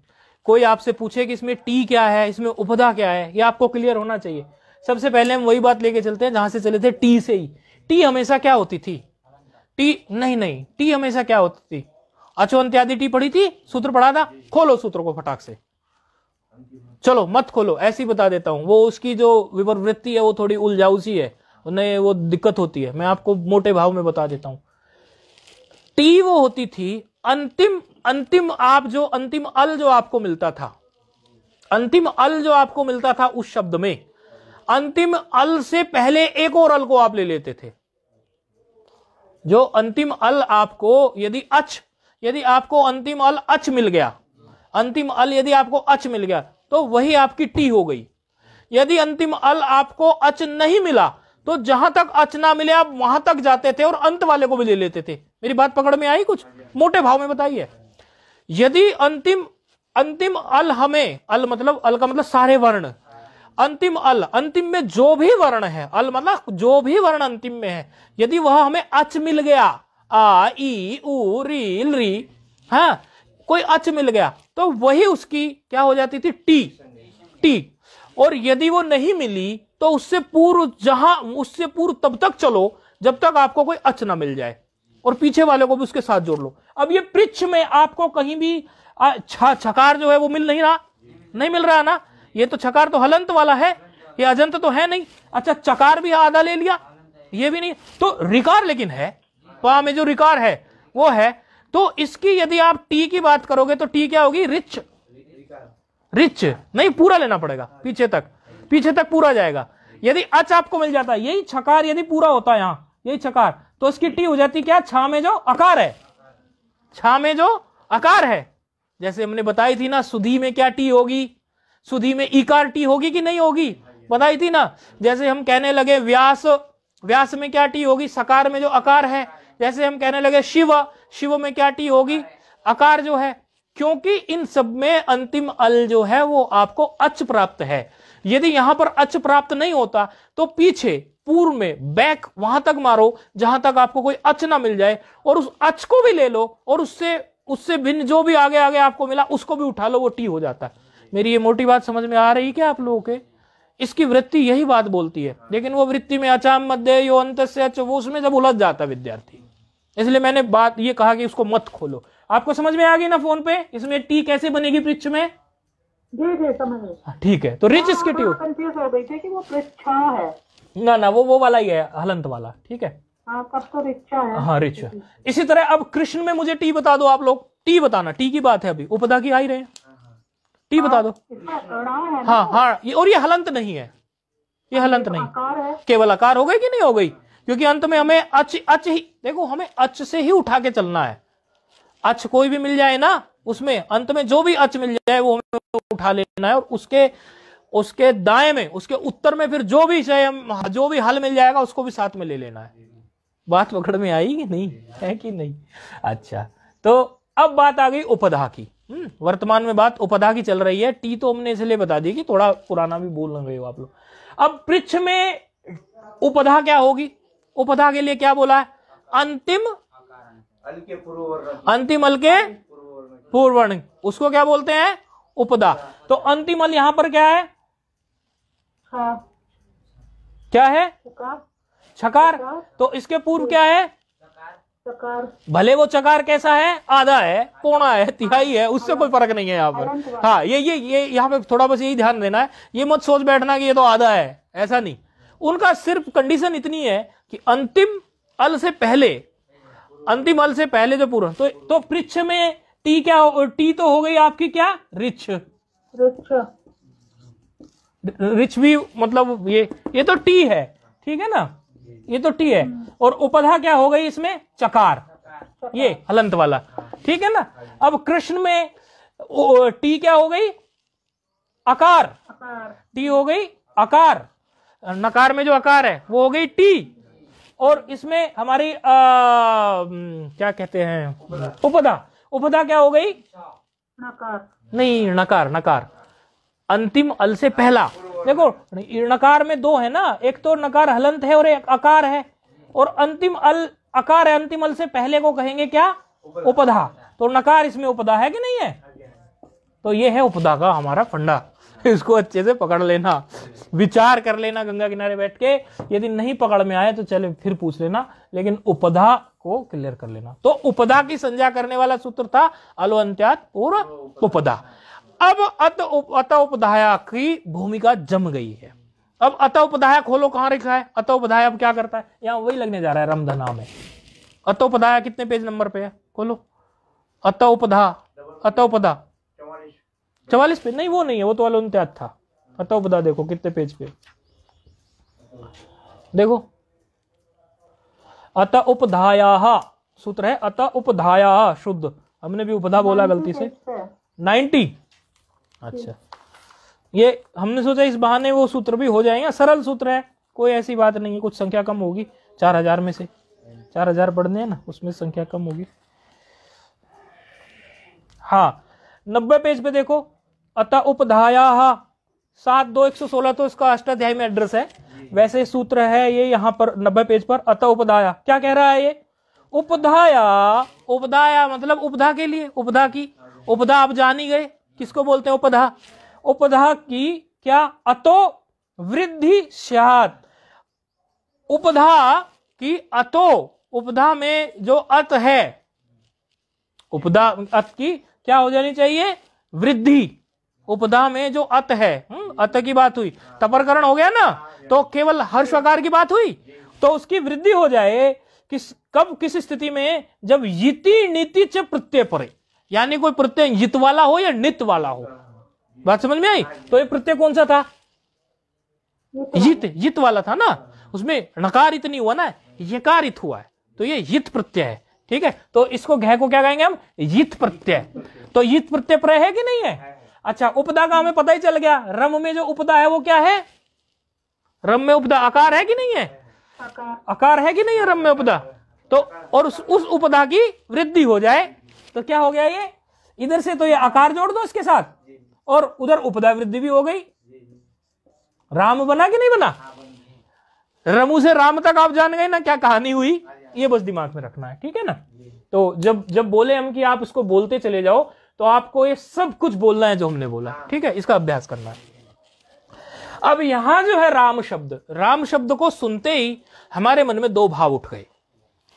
कोई आपसे पूछे कि इसमें टी क्या है, इसमें उपधा क्या है, ये आपको क्लियर होना चाहिए। सबसे पहले हम वही बात लेके चलते हैं जहां से चले थे, टी से ही। टी हमेशा क्या होती थी? टी नहीं, टी हमेशा क्या होती थी? अचो अंत्यादि टी पढ़ी थी, सूत्र पढ़ा था, खोलो सूत्र को फटाक से। चलो मत खोलो, ऐसी बता देता हूं, वो उसकी जो विवरवृत्ति है वो थोड़ी उलझाऊ सी है, उन्हें वो दिक्कत होती है, मैं आपको मोटे भाव में बता देता हूं। टी वो होती थी अंतिम अंतिम आप जो अंतिम अल जो आपको मिलता था, अंतिम अल जो आपको मिलता था उस शब्द में अंतिम अल से पहले एक और अल को आप ले लेते थे। जो अंतिम अल आपको यदि आपको अंतिम अल अच मिल गया, अंतिम अल यदि आपको अच मिल गया तो वही आपकी टी हो गई। यदि अंतिम अल आपको अच नहीं मिला तो जहां तक अच ना मिले आप वहां तक जाते थे और अंत वाले को भी ले लेते थे। मेरी बात पकड़ में आई? कुछ मोटे भाव में बताइए। यदि अंतिम अल हमें, अल का मतलब सारे वर्ण, अंतिम अल, अंतिम में जो भी वर्ण है, अल मतलब जो भी वर्ण अंतिम में है, यदि वह हमें अच मिल गया, आ ई उ री री, हाँ कोई अच मिल गया तो वही उसकी क्या हो जाती थी? टी। और यदि वो नहीं मिली तो उससे पूर्व तब तक चलो जब तक आपको कोई अच ना मिल जाए और पीछे वाले को भी उसके साथ जोड़ लो। अब ये पृच्छ में आपको कहीं भी छकार जो है वो मिल नहीं रहा, नहीं मिल रहा ना। ये तो छकार तो हलंत वाला है, ये अजंत तो है नहीं। अच्छा चकार भी आधा ले लिया, ये भी नहीं, तो रिकार लेकिन है, पा में जो रिकार है वो है। तो इसकी यदि आप टी की बात करोगे तो टी क्या होगी? रिच नहीं, पूरा लेना पड़ेगा, पीछे तक पूरा जाएगा। यदि अच आपको मिल जाता, यही छकार यदि पूरा होता यहां, यही छकार, तो इसकी टी हो जाती क्या? छा में जो अकार है, छा में जो अकार है। जैसे हमने बताई थी ना, सुधी में क्या टी होगी? सुधी में इकार टी होगी कि नहीं होगी? बताई थी ना। जैसे हम कहने लगे व्यास, व्यास में क्या टी होगी? सकार में जो अकार है। जैसे हम कहने लगे शिव, शिव में क्या टी होगी? अकार जो है। क्योंकि इन सब में अंतिम अल जो है वो आपको अच प्राप्त है। यदि यहां पर अच प्राप्त नहीं होता तो पीछे पूर्व में बैक वहां तक मारो जहां तक आपको कोई अच ना मिल जाए, और उस अच को भी ले लो और उससे भिन्न जो भी आगे आगे आपको मिला उसको भी उठा लो, वो टी हो जाता है। मेरी ये मोटी बात समझ में आ रही क्या आप लोगों के? इसकी वृत्ति यही बात बोलती है, लेकिन वो वृत्ति में अचाम मध्य यो अंत से अच, वो उसमें जब उलझ जाता है विद्यार्थी। इसलिए मैंने बात ये कहा कि उसको मत खोलो। आपको समझ में आ गई ना फोन पे इसमें टी कैसे बनेगी पृच्छ में? जी समझ गए। ठीक है, तो रिच इसकी टी कंफ्यूज हो गई थी कि वो पृच्छा है ना, वो वाला ही है, हलंत वाला। ठीक है, हाँ तब तो रिचा है। हाँ रिच। इसी तरह अब कृष्ण में मुझे टी बता दो आप लोग, टी बताना, टी की बात है अभी, उपदा की आ ही रहे, टी बता दो। हाँ, और ये हलंत नहीं है, ये हलंत नहीं, केवल आकार हो गई कि नहीं हो गई? क्योंकि अंत में हमें अच ही, देखो हमें अच से ही उठा के चलना है। अच कोई भी मिल जाए ना, उसमें अंत में जो भी अच मिल जाए वो हमें उठा लेना है, और उसके दाएं में, उसके उत्तर में फिर जो भी हल मिल जाएगा उसको भी साथ में ले लेना है। बात पकड़ में आई कि नहीं? है कि नहीं? अच्छा, तो अब बात आ गई उपधा की। वर्तमान में बात उपधा की चल रही है। टी तो हमने इसलिए बता दी कि थोड़ा पुराना भी बोल रहे हो आप लोग। अब पृच्छ में उपधा क्या होगी? उपधा के लिए क्या बोला है? अंतिम अल के पूर्ववर्ण, अंतिम अल के पूर्ववर्ण, उसको क्या बोलते हैं? उपधा। तो अंतिम अल यहां पर क्या है? क्या है? छकार। तो इसके पूर्व क्या है? चकार। भले वो चकार कैसा है? आधा है, पौना है, तिहाई है, उससे कोई फर्क नहीं है यहाँ पर। हाँ, ये यहाँ पे थोड़ा बस यही ध्यान देना है। ये मत सोच बैठना कि ये तो आधा है, ऐसा नहीं। उनका सिर्फ कंडीशन इतनी है कि अंतिम अल से पहले जो पूर्व, तो पृच्छ में टी क्या? टी तो हो गई आपकी क्या? रिच भी, मतलब ये तो टी है, ठीक है ना, ये तो टी है। और उपधा क्या हो गई इसमें? चकार, ये हलंत वाला, ठीक है ना। अब कृष्ण में टी क्या हो गई? आकार, टी हो गई आकार। नकार में जो आकार है वो हो गई टी। और इसमें हमारी क्या कहते हैं? उपधा क्या हो गई? नकार। नहीं, नकार अंतिम अल से पहला। देखो नकार में दो है ना, एक तो नकार हलंत है और एक आकार है, और अंतिम अल आकार है। अंतिम अल से पहले को कहेंगे क्या? उपधा। तो नकार इसमें उपधा है कि नहीं है? तो ये है उपधा का हमारा फंडा। इसको अच्छे से पकड़ लेना, विचार कर लेना गंगा किनारे बैठ के। यदि नहीं पकड़ में आए तो चले फिर पूछ लेना, लेकिन उपधा को क्लियर कर लेना। तो उपधा की संज्ञा करने वाला सूत्र था अलोअंत्यात् पूर्व उपधा। अब अत उपधाया की भूमिका जम गई है। अब अत उपधाया खोलो, कहां लिखा है? अत उपधाया अब क्या करता है? यहां वही लगने जा रहा है रमधना में। अत उपधा कितने पेज नंबर पे है, खोलो। अत उपधा, अत उपधा 44 पेज, नहीं वो नहीं है, वो तो वाला 49 था। अत उपधा देखो कितने पेज पे, देखो अत उपधायाः सूत्र है, अत उपधायाः शुद्ध, हमने भी उपधा बोला गलती से। 90, अच्छा ये हमने सोचा इस बहाने वो सूत्र भी हो जाएंगे, सरल सूत्र है, कोई ऐसी बात नहीं है। कुछ संख्या कम होगी 4000 में से, 4000 पढ़ने हैं ना, उसमें संख्या कम होगी। हाँ 90 पेज पे देखो, अत उपधायाः 7-2-116 तो इसका अष्टाध्यायी में एड्रेस है, वैसे सूत्र है ये यहाँ पर 90 पेज पर। अत उपधाया क्या कह रहा है ये, उपधाया, उपधाया मतलब उपधा के लिए, उपधा की, उपधा आप जान ही गए किसको बोलते हैं, उपधा। उपधा की क्या, अतो वृद्धि स्यात्, उपधा की अतो, उपधा में जो अत है, उपधा अत की क्या हो जानी चाहिए, वृद्धि। उपधा में जो अत है, अत की बात हुई, तपरकरण हो गया ना, तो केवल हर्षकार की बात हुई, तो उसकी वृद्धि हो जाए कब, किस स्थिति में, जब यिति नीति च प्रत्यय परे, यानी कोई प्रत्यय यित वाला हो या नित वाला हो। बात समझ में आई। तो ये प्रत्यय कौन सा था, यित, यित वाला था ना, उसमें नकारित नहीं हुआ ना, यकारित हुआ है, तो ये यित प्रत्यय है। ठीक है, तो इसको घ को क्या कहेंगे हम, यित प्रत्यय। तो यित प्रत्यय प्रय है कि नहीं है। अच्छा उपदा का हमें पता ही चल गया, रम में जो उपदा है वो क्या है, रम में उपदा आकार है कि नहीं है, आकार है कि नहीं है रम में उपदा। तो और उस उपदा की वृद्धि हो जाए तो क्या हो गया, ये इधर से तो ये आकार जोड़ दो इसके साथ, और उधर उपदा वृद्धि भी हो गई। राम बना कि नहीं बना, रमू से राम तक आप जान गए ना क्या कहानी हुई, ये बस दिमाग में रखना है। ठीक है ना। तो जब जब बोले हम कि आप इसको बोलते चले जाओ, तो आपको ये सब कुछ बोलना है जो हमने बोला। ठीक है, इसका अभ्यास करना है। अब यहां जो है राम शब्द, राम शब्द को सुनते ही हमारे मन में दो भाव उठ गए।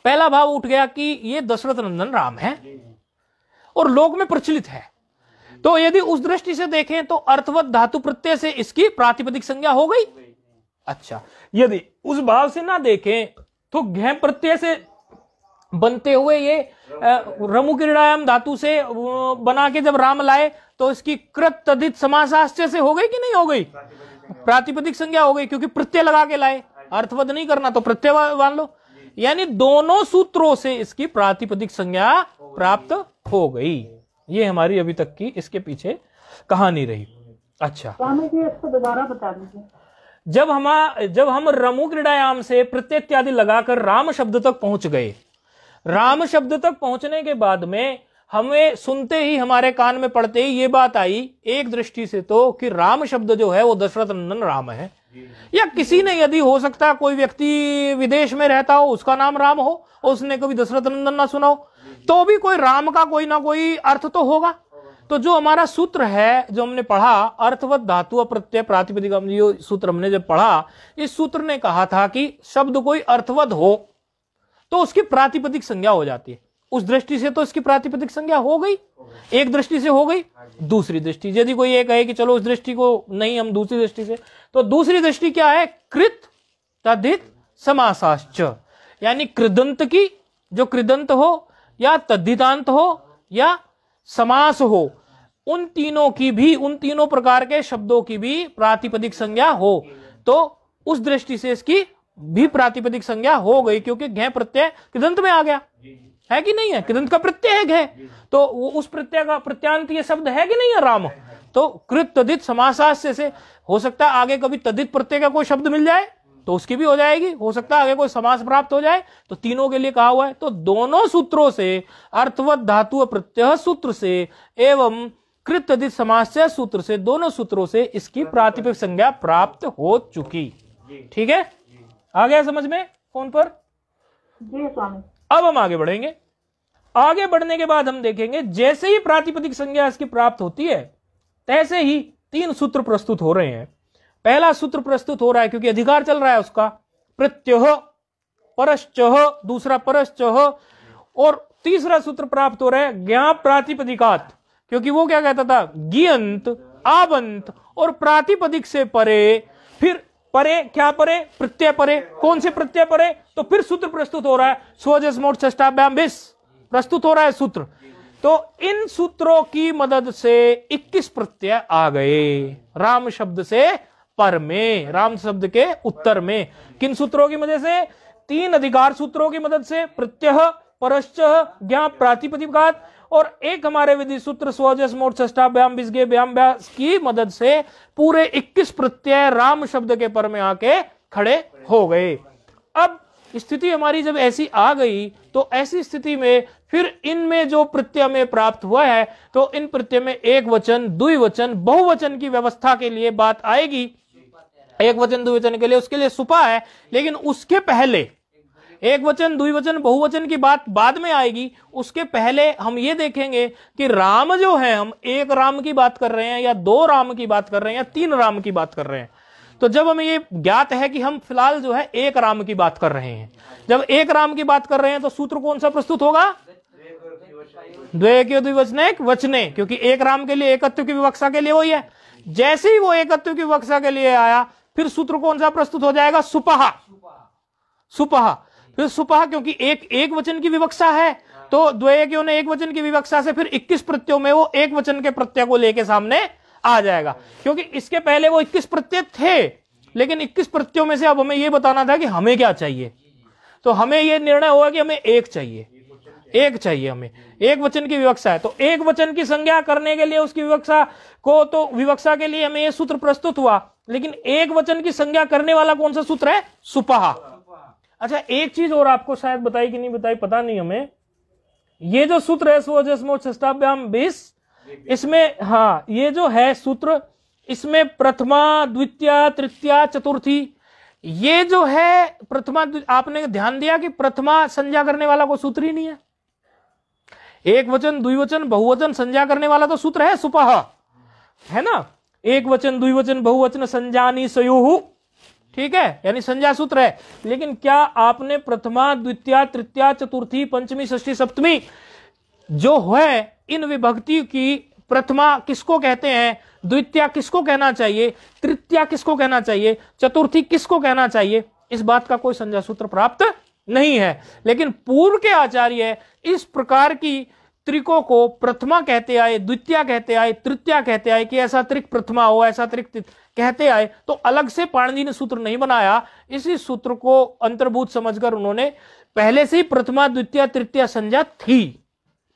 पहला भाव उठ गया कि ये दशरथ नंदन राम है और लोक में प्रचलित है, तो यदि उस दृष्टि से देखें तो अर्थवत धातु प्रत्यय से इसकी प्रातिपदिक संज्ञा हो गई। अच्छा यदि उस भाव से ना देखें तो घ प्रत्यय से बनते हुए ये रमु क्रीड़ायाम धातु से बना के जब राम लाए तो इसकी कृत तदित समासाश्चर्य से हो गई कि नहीं हो गई, प्रातिपदिक संज्ञा हो गई, क्योंकि प्रत्यय लगा के लाए, अर्थवत नहीं करना तो प्रत्यय मान लो। यानी दोनों सूत्रों से इसकी प्रातिपदिक संज्ञा प्राप्त हो गई। ये हमारी अभी तक की इसके पीछे कहानी रही। अच्छा दोबारा बता दीजिए। जब हम रमु क्रीड़ायाम से प्रत्यय इत्यादि लगाकर राम शब्द तक पहुंच गए, राम शब्द तक पहुंचने के बाद में हमें सुनते ही हमारे कान में पड़ते ही ये बात आई एक दृष्टि से तो कि राम शब्द जो है वो दशरथ नंदन राम है, या किसी ने, यदि हो सकता है कोई व्यक्ति विदेश में रहता हो उसका नाम राम हो और उसने कभी दशरथ नंदन ना सुना हो, तो भी कोई राम का कोई ना कोई अर्थ तो होगा। तो जो हमारा सूत्र है जो हमने पढ़ा, अर्थवत धातु प्रत्यय प्रातिपदिक, जो सूत्र हमने जब पढ़ा, इस सूत्र ने कहा था कि शब्द कोई अर्थवत हो तो उसकी प्रातिपदिक संज्ञा हो जाती है। उस दृष्टि से तो इसकी प्रातिपदिक संज्ञा हो गई, एक दृष्टि से हो गई। दूसरी दृष्टि यदि कोई ये कहे कि चलो उस दृष्टि को नहीं, हम दूसरी दृष्टि से, तो दूसरी दृष्टि क्या है, कृत तद्धित समासाश्च, यानी कृदंत की, जो कृदंत हो या तद्धितांत हो या समास हो, उन तीनों की भी, उन तीनों प्रकार के शब्दों की भी प्रातिपदिक संज्ञा हो, तो उस दृष्टि से इसकी भी प्रातिपदिक संज्ञा हो गई, क्योंकि घ प्रत्यय कृदंत में आ गया है कि नहीं है, कृदंत का प्रत्यय है घ, तो उस प्रत्यय का प्रत्यांत ये शब्द है कि नहीं है राम। तो कृत तदित समासास्य से हो सकता है आगे कभी तदित प्रत्यय का कोई शब्द मिल जाए तो उसकी भी हो जाएगी, हो सकता है आगे कोई समास प्राप्त हो जाए, तो तीनों के लिए कहा हुआ है। तो दोनों सूत्रों से, अर्थवत धातु प्रत्यय सूत्र से एवं कृत तदित समास्य सूत्र से, दोनों सूत्रों से इसकी प्रातिपदिक संज्ञा प्राप्त हो चुकी। ठीक है, आ गया समझ में फोन पर जी स्वामी। अब हम आगे बढ़ेंगे। आगे बढ़ने के बाद हम देखेंगे जैसे ही प्रातिपदिक संज्ञा इसकी प्राप्त होती है तैसे ही तीन सूत्र प्रस्तुत हो रहे हैं। पहला सूत्र प्रस्तुत हो रहा है क्योंकि अधिकार चल रहा है उसका, प्रत्यय परश्चः, दूसरा परश्चः, और तीसरा सूत्र प्राप्त हो रहा है ज्ञा प्रातिपदिकात, क्योंकि वो क्या कहता था, गियंत, आवंत और प्रातिपदिक से परे फिर परे, क्या परे? प्रत्यय परे। कौन से प्रत्यय परे? तो फिर सूत्र प्रस्तुत हो रहा है, स्वजस मोट षष्ठाभ्याम बिस प्रस्तुत हो रहा है सूत्र। तो इन सूत्रों की मदद से 21 प्रत्यय आ गए राम शब्द से पर में, राम शब्द के उत्तर में। किन सूत्रों की मदद से? 3 अधिकार सूत्रों की मदद से, प्रत्यय, परश्च, ज्ञा, प्रातिपदिकात, और एक हमारे विधि सूत्र स्वजस मोट षष्ठाभ्याम बिस्गे व्याम व्यास की मदद से पूरे 21 प्रत्यय राम शब्द के पर में आके खड़े हो गए। अब स्थिति हमारी जब ऐसी आ गई तो ऐसी स्थिति में फिर इनमें जो प्रत्यय में प्राप्त हुआ है तो इन प्रत्यय में एक वचन, द्विवचन, बहुवचन की व्यवस्था के लिए बात आएगी। एक वचन द्विवचन के लिए उसके लिए सुपा है, लेकिन उसके पहले एक वचन द्विवचन बहुवचन की बात बाद में आएगी। उसके पहले हम ये देखेंगे कि राम जो है, हम एक राम की बात कर रहे हैं या 2 राम की बात कर रहे हैं या 3 राम की बात कर रहे हैं। तो जब हमें ये ज्ञात है कि हम फिलहाल जो है एक राम की बात कर रहे हैं, जब एक राम की बात कर रहे हैं तो सूत्र कौन सा प्रस्तुत होगा? द्वैक्यो द्विवचनेक वचने, क्योंकि एक राम के लिए एकत्व की विवक्षा के लिए वही है। जैसे ही वो एकत्व की विवक्षा के लिए आया फिर सूत्र कौन सा प्रस्तुत हो जाएगा? सुपहा। सुपहा, फिर सुपहा, क्योंकि एक वचन की विवक्षा है तो द्वैक्यो ने एक वचन की विवक्षा से फिर 21 प्रत्ययों में वो एक वचन के प्रत्यय को लेके सामने आ जाएगा। क्योंकि इसके पहले वो 21 प्रत्यय थे, लेकिन 21 प्रत्ययों में से अब हमें यह बताना था कि हमें क्या चाहिए। तो हमें यह निर्णय हुआ कि हमें एक चाहिए, एक चाहिए, हमें एक वचन की विवक्षा है। तो एक वचन की संज्ञा करने के लिए उसकी विवक्षा को, तो विवक्षा के लिए हमें यह सूत्र प्रस्तुत हुआ, लेकिन एक वचन की संज्ञा करने वाला कौन सा सूत्र है? सुपहा। अच्छा, एक चीज और आपको शायद बताई कि नहीं बताई पता नहीं हमें, ये जो सूत्र है स्वजस मोट षष्ठाभ्याम बिस, इसमें हाँ ये जो है सूत्र, इसमें प्रथमा, द्वितीया, तृतीया, चतुर्थी, ये जो है प्रथमा, आपने ध्यान दिया कि प्रथमा संज्ञा करने वाला कोई सूत्र ही नहीं है। एक वचन द्विवचन बहुवचन संज्ञा करने वाला तो सूत्र है सुपहा, है ना? एक वचन द्विवचन बहुवचन संज्ञानी सयुहु, ठीक है, यानी संज्ञा सूत्र है। लेकिन क्या आपने प्रथमा, द्वितीया, तृतीया, चतुर्थी, पंचमी, षष्ठी, सप्तमी जो है इन विभक्ति की प्रथमा किसको कहते हैं, द्वितीया किसको कहना चाहिए, तृतीया किसको कहना चाहिए, चतुर्थी किसको कहना चाहिए, इस बात का कोई संज्ञा सूत्र प्राप्त नहीं है। लेकिन पूर्व के आचार्य इस प्रकार की त्रिकों को प्रथमा कहते आए, द्वितीया कहते आए, तृतीया कहते आए कि ऐसा त्रिक प्रथमा हो, ऐसा त्रिक कहते आए। तो अलग से पाणिनि ने सूत्र नहीं बनाया, इसी सूत्र को अंतर्भूत समझकर उन्होंने, पहले से ही प्रथमा, द्वितीया, तृतीया संज्ञा थी,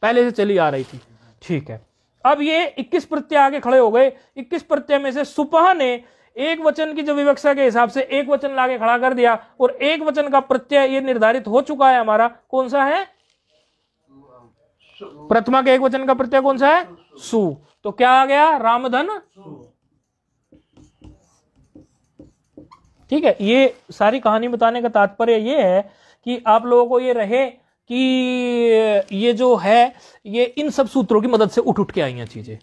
पहले से चली आ रही थी, ठीक है। अब ये 21 प्रत्यय आगे खड़े हो गए। 21 प्रत्यय में से सुपहा ने एक वचन की जो विवक्षा के हिसाब से एक वचन लाके खड़ा कर दिया, और एक वचन का प्रत्यय ये निर्धारित हो चुका है हमारा, कौन सा है? प्रथमा के एक वचन का प्रत्यय कौन सा है? सु। तो क्या आ गया? रामधन। ठीक है, ये सारी कहानी बताने का तात्पर्य ये है कि आप लोगों को ये रहे कि ये जो है ये इन सब सूत्रों की मदद से उठ के आई हैं चीजें।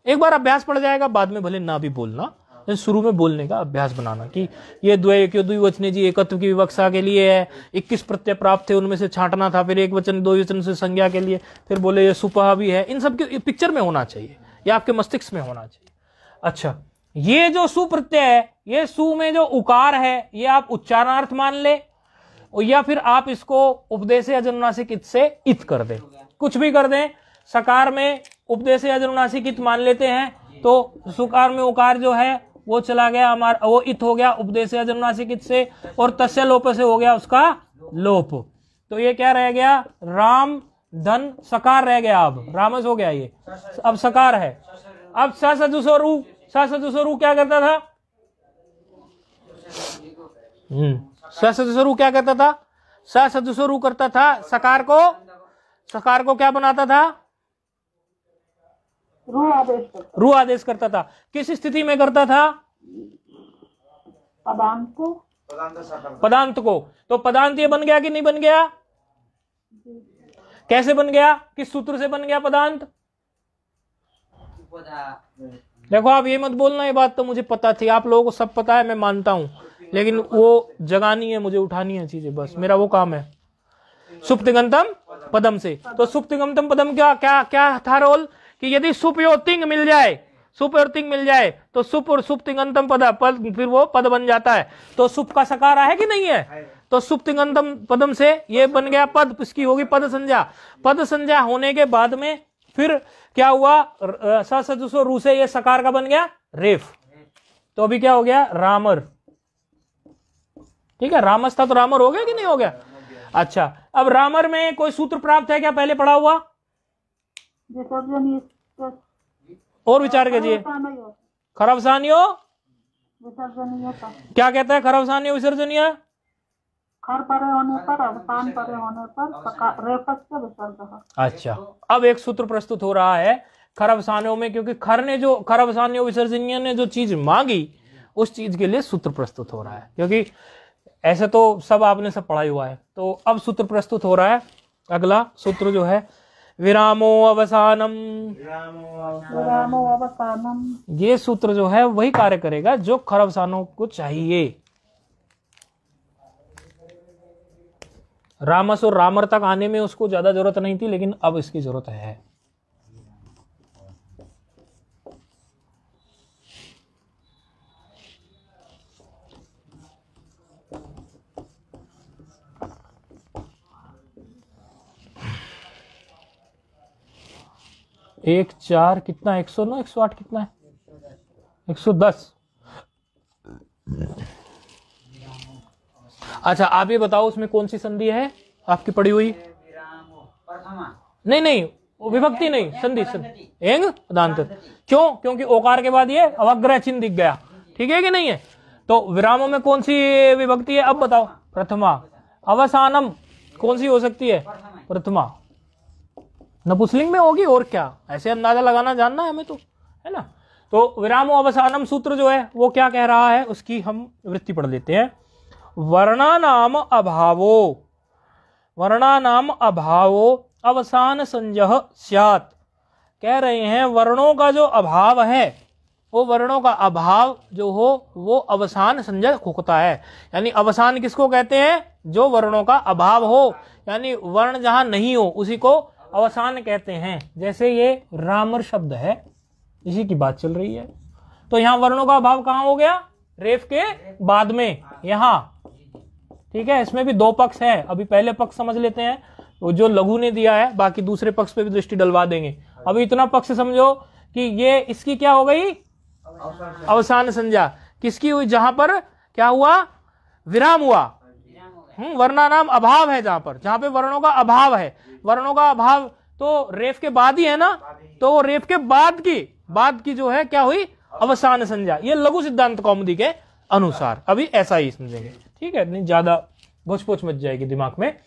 एक बार अभ्यास पड़ जाएगा, बाद में भले ना भी बोलना, शुरू में बोलने का अभ्यास बनाना कि ये द्विवचने जी एकत्व की विवक्षा के लिए है, 21 प्रत्यय प्राप्त थे, उनमें से छांटना था, फिर एक वचन दो वचन से संज्ञा के लिए, फिर बोले ये सुपहा भी है। इन सब के पिक्चर में होना चाहिए, या आपके मस्तिष्क में होना चाहिए। अच्छा, ये जो सुप्रत्यय है, ये सु में जो उकार है, ये आप उच्चारणार्थ मान ले, या फिर आप इसको उपदेश अजनुनासिक इत से इत कर दें, कुछ भी कर दें। सकार में उपदेश अजनुनासिक इत मान लेते हैं, तो सुकार में उकार जो है वो चला गया हमारा, वो इत हो गया उपदेश अजनुनासिक इत से, और तस्य लोप से हो गया उसका लोप। तो ये क्या रह गया? राम धन सकार रह गया, अब रामस हो गया, ये अब सकार है। अब सजुसोरु, सजुसोरु क्या करता था? सजुसोरु क्या करता था? सजुसोरु करता था, सकार को क्या बनाता था? रू आदेश करता था। किस स्थिति में करता था? पदांत को। तो पदांत ये बन गया कि नहीं बन गया? कैसे बन गया? किस सूत्र से बन गया पदांत? देखो, आप ये मत बोलना, ये बात तो मुझे पता थी, आप लोगों को सब पता है, मैं मानता हूं, लेकिन वो जगानी है, मुझे उठानी है चीजें, बस मेरा वो काम है। सुप्तिगंतम पदम से, तो सुप्तिगंतम पदम क्या क्या क्या था रोल कि यदि सुपयोतिंग मिल जाए सुप और तिंग मिल जाए तो सुप और सुप तिंगंतम पद फिर वो पद बन जाता है। तो सुप का सकार है कि नहीं है, तो सुप तिंगंतम पदम से ये बन गया पद, इसकी होगी पद संज्ञा। पद संज्ञा होने के बाद में फिर क्या हुआ, ससुसो रू से ये सकार का बन गया रेफ। तो अभी क्या हो गया, रामर। ठीक है, रामस था तो रामर हो गया कि नहीं हो गया। अच्छा, अब रामर में कोई सूत्र प्राप्त है क्या, पहले पढ़ा हुआ और विचार कीजिए। खरवसानियो क्या कहता है, खरवसानियो विसर्जनीय। खर परे होने पर, अवसान परे होने पर रेफस से विसर्ग। अच्छा, अब एक सूत्र प्रस्तुत हो रहा है खरवसानियों में, क्योंकि खर ने जो खरवसानियों विसर्जनीय ने जो चीज मांगी उस चीज के लिए सूत्र प्रस्तुत हो रहा है, क्योंकि ऐसे तो सब आपने सब पढ़ा हुआ है। तो अब सूत्र प्रस्तुत हो रहा है। अगला सूत्र जो है विरामो अवसानम। विरामो अवसानम, ये सूत्र जो है वही कार्य करेगा जो खरवसानों को चाहिए। रामस और रामर तक आने में उसको ज्यादा जरूरत नहीं थी, लेकिन अब इसकी जरूरत है। एक चार कितना, 109 108 कितना है, 110। अच्छा, आप ये बताओ उसमें कौन सी संधि है आपकी पड़ी हुई। नहीं नहीं, विभक्ति नहीं, संधि संधि एंग पदांत। क्यों, क्योंकि ओकार के बाद ये अवग्रह चिन्ह दिख गया। ठीक है कि नहीं है। तो विरामों में कौन सी विभक्ति है, अब बताओ। प्रथमा। अवसानम कौन सी हो सकती है, प्रथमा। नपुंसकलिंग में होगी और क्या, ऐसे अंदाजा लगाना जानना है हमें तो, है ना। तो विरामो अवसानम सूत्र जो है वो क्या कह रहा है, उसकी हम वृत्ति पढ़ लेते हैं। वर्णानाम अभावो, वर्णानाम अभावो अवसान संजह स्यात्। कह रहे हैं वर्णों का जो अभाव है, वो वर्णों का अभाव जो हो वो अवसान संजय होता है। यानी अवसान किसको कहते हैं, जो वर्णों का अभाव हो, यानी वर्ण जहां नहीं हो उसी को अवसान कहते हैं। जैसे ये रामर शब्द है, इसी की बात चल रही है। तो यहां वर्णों का अभाव कहां हो गया, रेफ के बाद में यहां। ठीक है, इसमें भी दो पक्ष है, अभी पहले पक्ष समझ लेते हैं, वो जो लघु ने दिया है, बाकी दूसरे पक्ष पे भी दृष्टि डलवा देंगे। अभी इतना पक्ष समझो कि ये इसकी क्या हो गई, अवसान संज्ञा। किसकी हुई, जहां पर क्या हुआ, विराम हुआ। वर्णा नाम अभाव है, जहां पे वर्णों का अभाव है। वर्णों का अभाव तो रेफ के बाद ही है ना, तो रेफ के बाद की जो है क्या हुई, अवसान संज्ञा। ये लघु सिद्धांत कौमुदी के अनुसार अभी ऐसा ही समझेंगे। ठीक है, नहीं ज्यादा भोच मच जाएगी दिमाग में।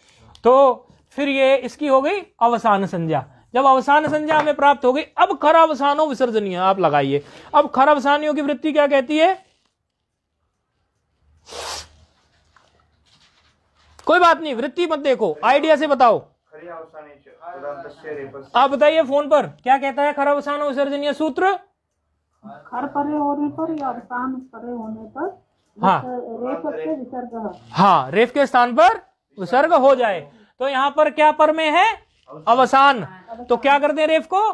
तो फिर ये इसकी हो गई अवसान संज्ञा। जब अवसान संज्ञा हमें प्राप्त हो गई, अब खर अवसानो विसर्जनीय आप लगाइए। अब खर अवसानियों की वृत्ति क्या कहती है, कोई बात नहीं, वृत्ति मत देखो, आइडिया से बताओ। आप बताइए फोन पर क्या कहता है खर अवसानो विसर्जनीय सूत्र। खर परे होने पर या अवसान परे होने पर, हाँ रेफ से विसर्ग। हाँ, रेफ के स्थान पर विसर्ग हो जाए। तो यहाँ पर क्या पर में है, अवसान। तो क्या करते हैं रेफ को,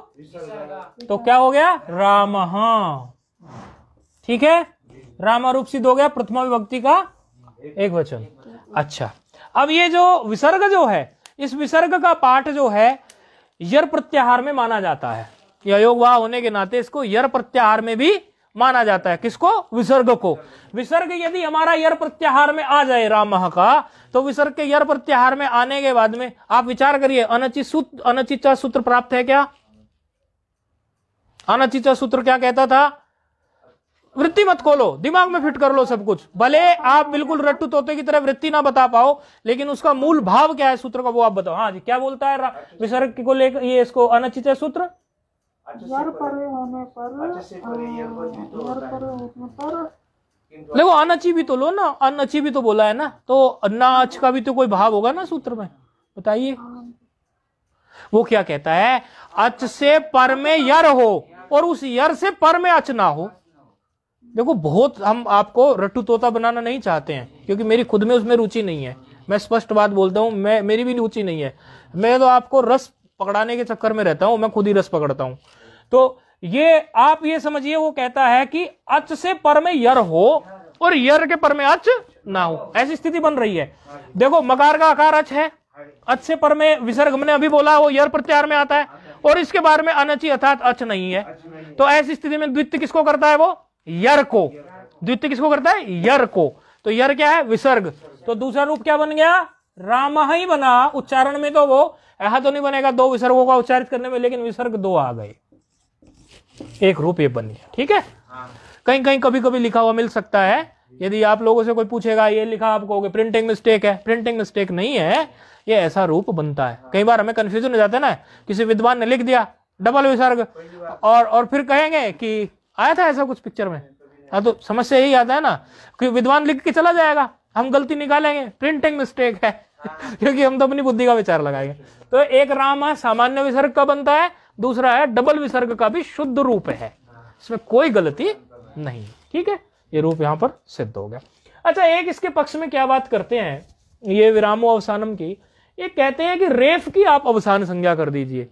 तो क्या हो गया, राम। ठीक है, रामा रूप सिद्ध हो गया, प्रथमा विभक्ति का एक वचन। अच्छा, अब ये जो विसर्ग जो है, इस विसर्ग का पाठ जो है यर प्रत्याहार में माना जाता है। अयोगवाह होने के नाते इसको यर प्रत्याहार में भी माना जाता है। किसको, विसर्ग को। विसर्ग यदि हमारा यर प्रत्याहार में आ जाए रामः का, तो विसर्ग के यर प्रत्याहार में आने के बाद में आप विचार करिए, अनचित सूत्र प्राप्त है क्या। अनचित सूत्र क्या कहता था, वृत्ति मत खोलो, दिमाग में फिट कर लो सब कुछ। भले आप बिल्कुल रट्टू तोते की तरह वृत्ति ना बता पाओ, लेकिन उसका मूल भाव क्या है सूत्र का वो आप बताओ। हाँ जी, क्या बोलता है विसर्ग को लेकर ये इसको अनचित सूत्र। यर परे होने पर, देखो अनची भी तो लो ना, अनची भी तो बोला है ना, तो अन्नाच का भी तो कोई भाव होगा ना सूत्र में, बताइए। वो क्या कहता है, अच से पर में यर हो और उस यर से पर में अच ना हो। देखो बहुत हम आपको रट्टू तोता बनाना नहीं चाहते हैं, क्योंकि मेरी खुद में उसमें रुचि नहीं है। मैं स्पष्ट बात बोलता हूं, मेरी भी रुचि नहीं है। मैं तो आपको रस पकड़ाने के चक्कर में रहता हूं, मैं खुद ही रस पकड़ता हूं। तो ये आप ये समझिए, वो कहता है कि अच से पर में यर हो और यर के पर में अच ना हो, ऐसी स्थिति बन रही है। देखो मकार का आकार अच है, अच से पर में विसर्ग हमने अभी बोला वो यर प्रत्यार में आता है, और इसके बारे में अनची अर्थात अच नहीं है। तो ऐसी स्थिति में द्वितीय किसको करता है? वो यर को। द्वितीय किसको करता है? यर को। तो यर क्या है? विसर्ग। तो दूसरा रूप क्या बन गया? राम ही बना। उच्चारण में तो वो ऐसा तो नहीं बनेगा दो विसर्गों का उच्चारित करने में, लेकिन विसर्ग दो आ गए, एक रूप ये बन गया। ठीक है, कहीं कहीं कभी कभी लिखा हुआ मिल सकता है। यदि आप लोगों से कोई पूछेगा ये लिखा, आप कहोगे प्रिंटिंग मिस्टेक है। प्रिंटिंग मिस्टेक नहीं है, ये ऐसा रूप बनता है। कई बार हमें कंफ्यूजन हो जाता है ना, किसी विद्वान ने लिख दिया डबल विसर्ग और फिर कहेंगे कि आया था ऐसा कुछ पिक्चर में। हाँ, तो समस्या यही आता है ना कि विद्वान लिख के चला जाएगा, हम गलती निकालेंगे, प्रिंटिंग मिस्टेक है क्योंकि हम तो अपनी बुद्धि का विचार लगाएंगे। तो एक राम है सामान्य विसर्ग का बनता है, दूसरा है डबल विसर्ग का भी शुद्ध रूप है, इसमें कोई गलती नहीं। ठीक है, ये रूप यहां पर सिद्ध हो गया। अच्छा, एक इसके पक्ष में क्या बात करते हैं ये विरामो अवसानम की, ये कहते हैं कि रेफ की आप अवसान संज्ञा कर दीजिए,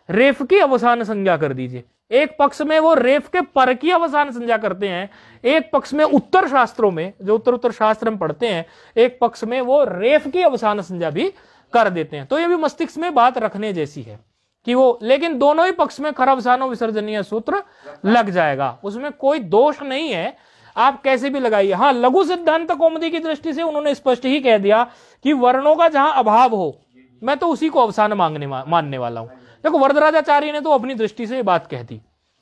रेफ की अवसान संज्ञा कर दीजिए। एक पक्ष में वो रेफ के पर की अवसान संज्ञा करते हैं, एक पक्ष में उत्तर शास्त्रों में जो उत्तर शास्त्र में पढ़ते हैं, एक पक्ष में वो रेफ की अवसान संज्ञा भी कर देते हैं। तो ये भी मस्तिष्क में बात रखने जैसी है कि वो, लेकिन दोनों ही पक्ष में खर अवसानो विसर्जनीय सूत्र लग जाएगा, उसमें कोई दोष नहीं है, आप कैसे भी लगाइए। हाँ, लघु सिद्धांत कौमुदी की दृष्टि से उन्होंने स्पष्ट ही कह दिया कि वर्णों का जहां अभाव हो मैं तो उसी को अवसान मानने वाला हूं। देखो वरदराजाचार्य ने तो अपनी दृष्टि से ये बात कह दी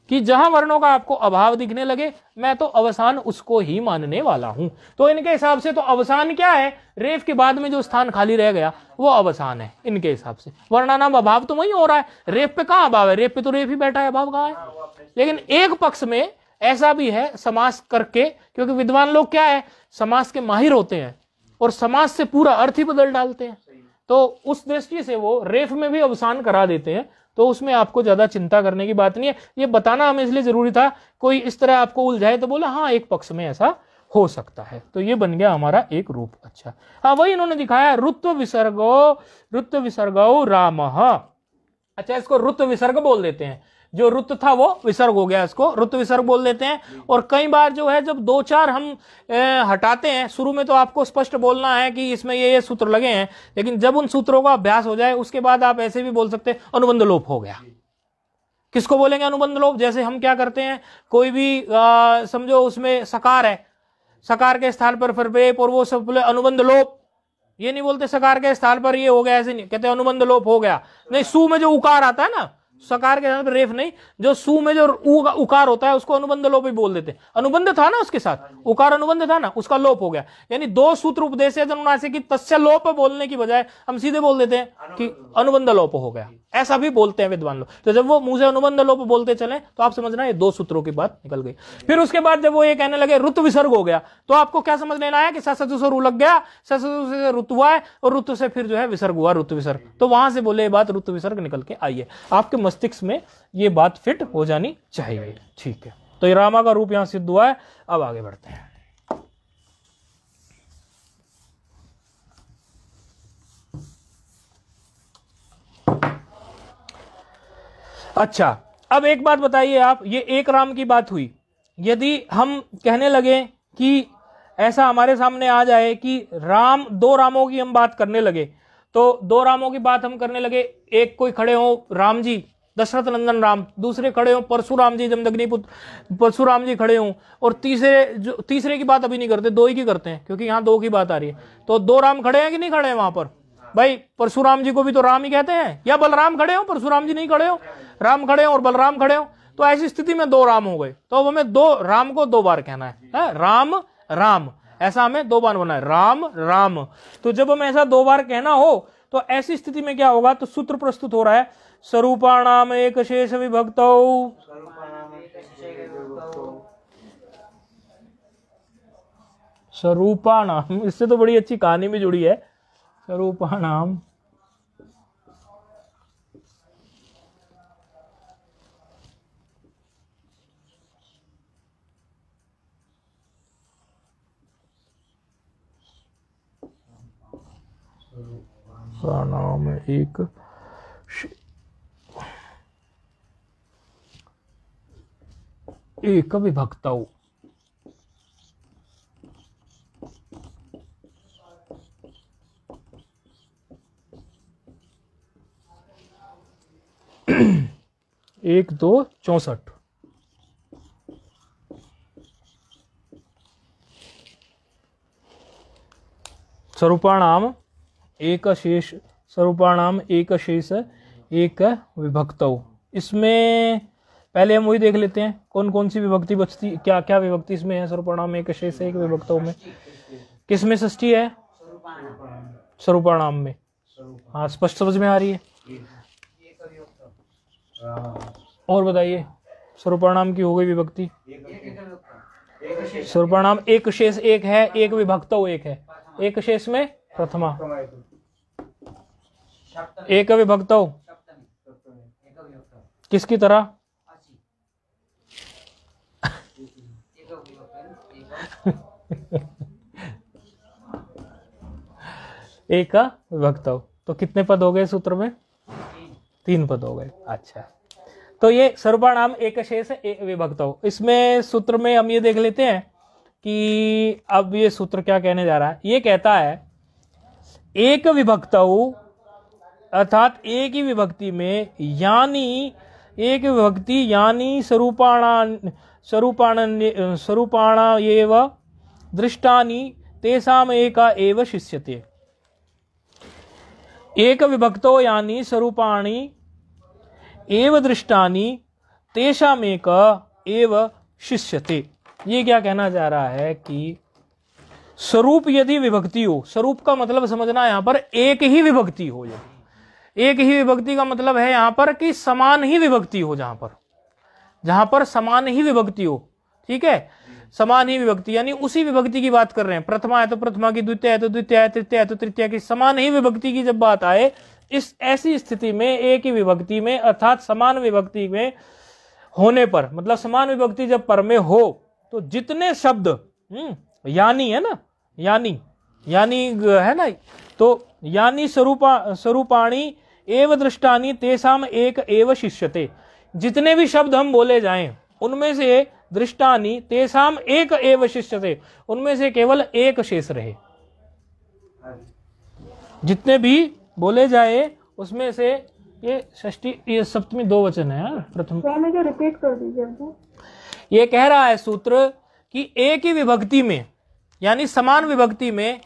कि जहां वर्णों का आपको अभाव दिखने लगे मैं तो अवसान उसको ही मानने वाला हूं। तो इनके हिसाब से तो अवसान क्या है? रेफ के बाद में जो स्थान खाली रह गया वो अवसान है इनके हिसाब से। वर्णानाम अभाव तो वही हो रहा है, रेफ पे कहां अभाव है? रेफ पे तो रेफ ही बैठा है, अभाव कहां है? लेकिन एक पक्ष में ऐसा भी है समास करके, क्योंकि विद्वान लोग क्या है, समास के माहिर होते हैं और समास से पूरा अर्थ ही बदल डालते हैं। तो उस दृष्टि से वो रेफ में भी अवसान करा देते हैं, तो उसमें आपको ज्यादा चिंता करने की बात नहीं है। ये बताना हमें इसलिए जरूरी था, कोई इस तरह आपको उलझाए तो बोला हाँ एक पक्ष में ऐसा हो सकता है। तो ये बन गया हमारा एक रूप। अच्छा, हाँ वही इन्होंने दिखाया रुत्व विसर्गो राम। अच्छा, इसको रुत्व विसर्ग बोल देते हैं, जो रुत था वो विसर्ग हो गया, इसको रुत विसर्ग बोल देते हैं। और कई बार जो है जब दो चार हम हटाते हैं, शुरू में तो आपको स्पष्ट बोलना है कि इसमें ये सूत्र लगे हैं, लेकिन जब उन सूत्रों का अभ्यास हो जाए उसके बाद आप ऐसे भी बोल सकते हैं अनुबंध लोप हो गया। किसको बोलेंगे अनुबंध लोप? जैसे हम क्या करते हैं, कोई भी समझो उसमें सकार है, सकार के स्थान पर फिर रेप और वो सब बोले अनुबंध लोप, ये नहीं बोलते सकार के स्थान पर ये हो गया, ऐसे नहीं कहते अनुबंध लोप हो गया। नहीं, सु में जो उकार आता है ना, सकार के साथ रेफ नहीं, जो सु में जो उकार होता है उसको अनुबंध लोप ही बोल देते हैं। अनुबंध था ना उसके साथ, उकार अनुबंध था ना, उसका लोप हो गया। यानी दो सूत्र उपदेश जन्मनासी की तस्य लोप बोलने की बजाय हम सीधे बोल देते हैं कि अनुबंध लोप हो गया, ऐसा भी बोलते हैं विद्वान लोग। तो जब वो मुंह से अनुबंध लोप बोलते चले तो आप समझना ये दो सूत्रों की बात निकल गई। फिर उसके बाद जब वो ये कहने लगे रुत विसर्ग हो गया, तो आपको क्या समझ लेना है कि ससु से रू लग गया, ससु से रुत हुआ है और रुत से फिर जो है विसर्ग हुआ, रुत विसर्ग। तो वहां से बोले ये बात रुत विसर्ग निकल के आई है, आपके मस्तिष्क में ये बात फिट हो जानी चाहिए। ठीक है, तो ये रामा का रूप यहां सिद्ध हुआ है। अब आगे बढ़ते हैं। अच्छा, अब एक बात बताइए आप, ये एक राम की बात हुई, यदि हम कहने लगे कि ऐसा हमारे सामने आ जाए कि राम, दो रामों की हम बात करने लगे, तो दो रामों की बात हम करने लगे, एक कोई खड़े हो राम जी दशरथ नंदन राम, दूसरे खड़े हो परशुराम जी जमदग्नि पुत्र परशुराम जी खड़े हों, और तीसरे की बात अभी नहीं करते, दो ही की करते हैं क्योंकि यहाँ दो की बात आ रही है। तो दो राम खड़े हैं कि नहीं खड़े हैं वहां पर? भाई परशुराम जी को भी तो राम ही कहते हैं, या बलराम खड़े हो, परशुराम जी नहीं खड़े हो, राम खड़े हो और बलराम खड़े हो, तो ऐसी स्थिति में दो राम हो गए। तो अब हमें दो राम को दो बार कहना है, राम राम, ऐसा हमें दो बार बोलना है, राम राम। तो जब हमें ऐसा दो बार कहना हो तो ऐसी स्थिति में क्या होगा? तो सूत्र प्रस्तुत हो रहा है, स्वरूपाणाम एक शेष विभक्तौ, स्वरूपाणाम, इससे तो बड़ी अच्छी कहानी भी जुड़ी है, स्वरूपाणाम नाम एक एक विभक्तौ। एक दो 64। स्वरूपाणाम एक शेष, स्वरूपाणाम एक शेष एक विभक्तौ। इसमें पहले हम वही देख लेते हैं कौन कौन सी विभक्ति बचती, क्या क्या विभक्ति इसमें है। स्वरूपाणाम एक शेष एक विभक्तौ में किस में षष्ठी है? स्वरूपाणाम में। हाँ, स्पष्ट समझ में आ रही है। और बताइए, स्वरूपाणाम की हो गई विभक्ति। स्वरूपाणाम एक शेष एक है, एक विभक्तौ एक है। एक शेष में प्रथमा, एक विभक्तौ किसकी तरह? एक विभक्तौ। तो कितने पद हो गए सूत्र में? 3 पद हो गए। अच्छा, तो ये स्वरूपाणाम एक शेष एक विभक्तौ। इसमें सूत्र में हम ये देख लेते हैं कि अब ये सूत्र क्या कहने जा रहा है। ये कहता है एक विभक्तौ अर्थात एक ही विभक्ति में, यानी एक विभक्ति यानी स्वरूपाणा एव दृष्टानि तेषाम एका एव शिष्यते। एक विभक्तो यानी स्वरूपाणि एव दृष्टानि तेषामेक एव शिष्यते। ये क्या कहना जा रहा है कि स्वरूप यदि विभक्ति हो, स्वरूप का मतलब समझना यहां पर एक ही विभक्ति हो। यदि एक ही विभक्ति का मतलब है यहां पर कि समान ही विभक्ति हो, जहां पर समान ही विभक्ति हो। ठीक है, समान ही विभक्ति यानी उसी विभक्ति की बात कर रहे हैं। प्रथमा है तो प्रथमा की, द्वितीय है तो द्वितीय है, तृतीय है तो तृतीय की, समान ही विभक्ति की जब बात आए, इस ऐसी स्थिति में एक ही विभक्ति में अर्थात समान विभक्ति में होने पर, मतलब समान विभक्ति जब पर में हो तो जितने शब्द यानी है ना, यानी है ना, तो यानी स्वरूपाणि एव दृष्टानि तेषाम एक एव शिष्यते। जितने भी शब्द हम बोले जाएं उनमें से दृष्टानि तेषाम एक एव शिष्यते, उनमें से केवल एक शेष रहे। जितने भी बोले जाए उसमें से ये षष्ठी, ये सप्तमी 2 वचन है। प्रथम रिपीट कर दीजिए। ये कह रहा है सूत्र कि एक ही विभक्ति में यानी समान विभक्ति में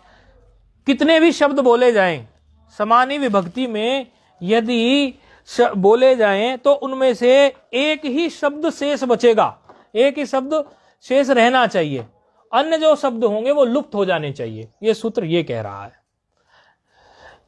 कितने भी शब्द बोले जाएं, समान ही विभक्ति में यदि बोले जाएं तो उनमें से एक ही शब्द शेष बचेगा, एक ही शब्द शेष रहना चाहिए, अन्य जो शब्द होंगे वो लुप्त हो जाने चाहिए। ये सूत्र ये कह रहा है।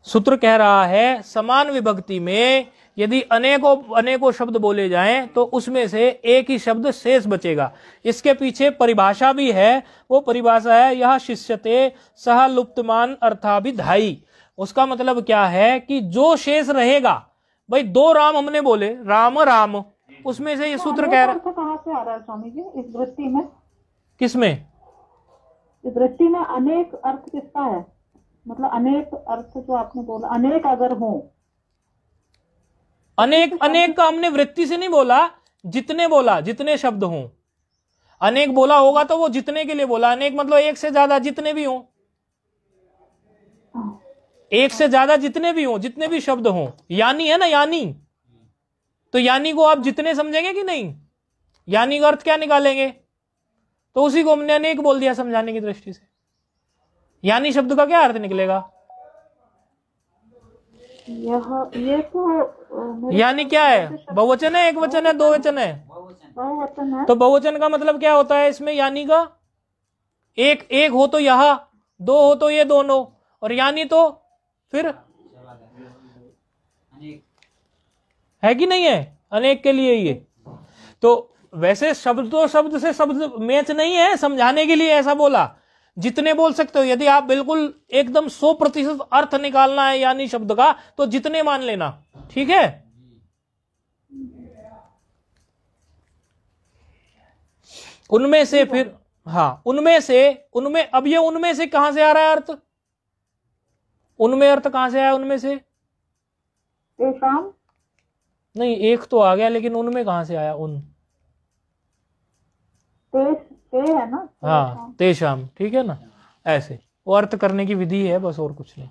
सूत्र कह रहा है समान विभक्ति में यदि अनेकों शब्द बोले जाएं तो उसमें से एक ही शब्द शेष बचेगा। इसके पीछे परिभाषा भी है, वो परिभाषा है यह शिष्यते सह लुप्तमान अर्थाभिधायी। उसका मतलब क्या है कि जो शेष रहेगा, भाई 2 राम हमने बोले, राम राम, उसमें से ये सूत्र कह रहा है। कहाँ से आ रहा है स्वामी जी इस वृत्ति में? किसमें? इस वृत्ति में अनेक अर्थ किसका है? मतलब अनेक अर्थ जो आपने बोला, अनेक अगर हो, अनेक का हमने वृत्ति से नहीं बोला, जितने बोला, जितने शब्द हों। अनेक बोला होगा तो वो जितने के लिए बोला। अनेक मतलब एक से ज्यादा, जितने भी हों, एक से ज्यादा जितने भी हों, जितने भी शब्द हों। यानी है ना, यानी, तो यानी को आप जितने समझेंगे कि नहीं? यानी का अर्थ क्या निकालेंगे? तो उसी को हमने अनेक बोल दिया समझाने की दृष्टि से। यानी शब्द का क्या अर्थ निकलेगा? ये तो यानी क्या है? बहुवचन है, एक वचन है, 2 वचन है? बहुवचन है। तो बहुवचन का मतलब क्या होता है इसमें? यानी का एक हो तो यह, 2 हो तो ये दोनों, और यानी तो फिर है कि नहीं है? अनेक के लिए ये। तो वैसे शब्द तो शब्द से शब्द मैच नहीं है, समझाने के लिए ऐसा बोला। जितने बोल सकते हो। यदि आप बिल्कुल एकदम 100% अर्थ निकालना है यानी शब्द का, तो जितने मान लेना। ठीक है, उनमें से फिर, हाँ, उनमें अब ये उनमें से कहां से आ रहा है अर्थ? उनमें अर्थ कहां से आया? उनमें से तेषाम नहीं, एक तो आ गया, लेकिन उनमें कहां से आया? उन ते है ना? हाँ, तेषाम, ठीक है ना, ऐसे वो अर्थ करने की विधि है, बस और कुछ नहीं।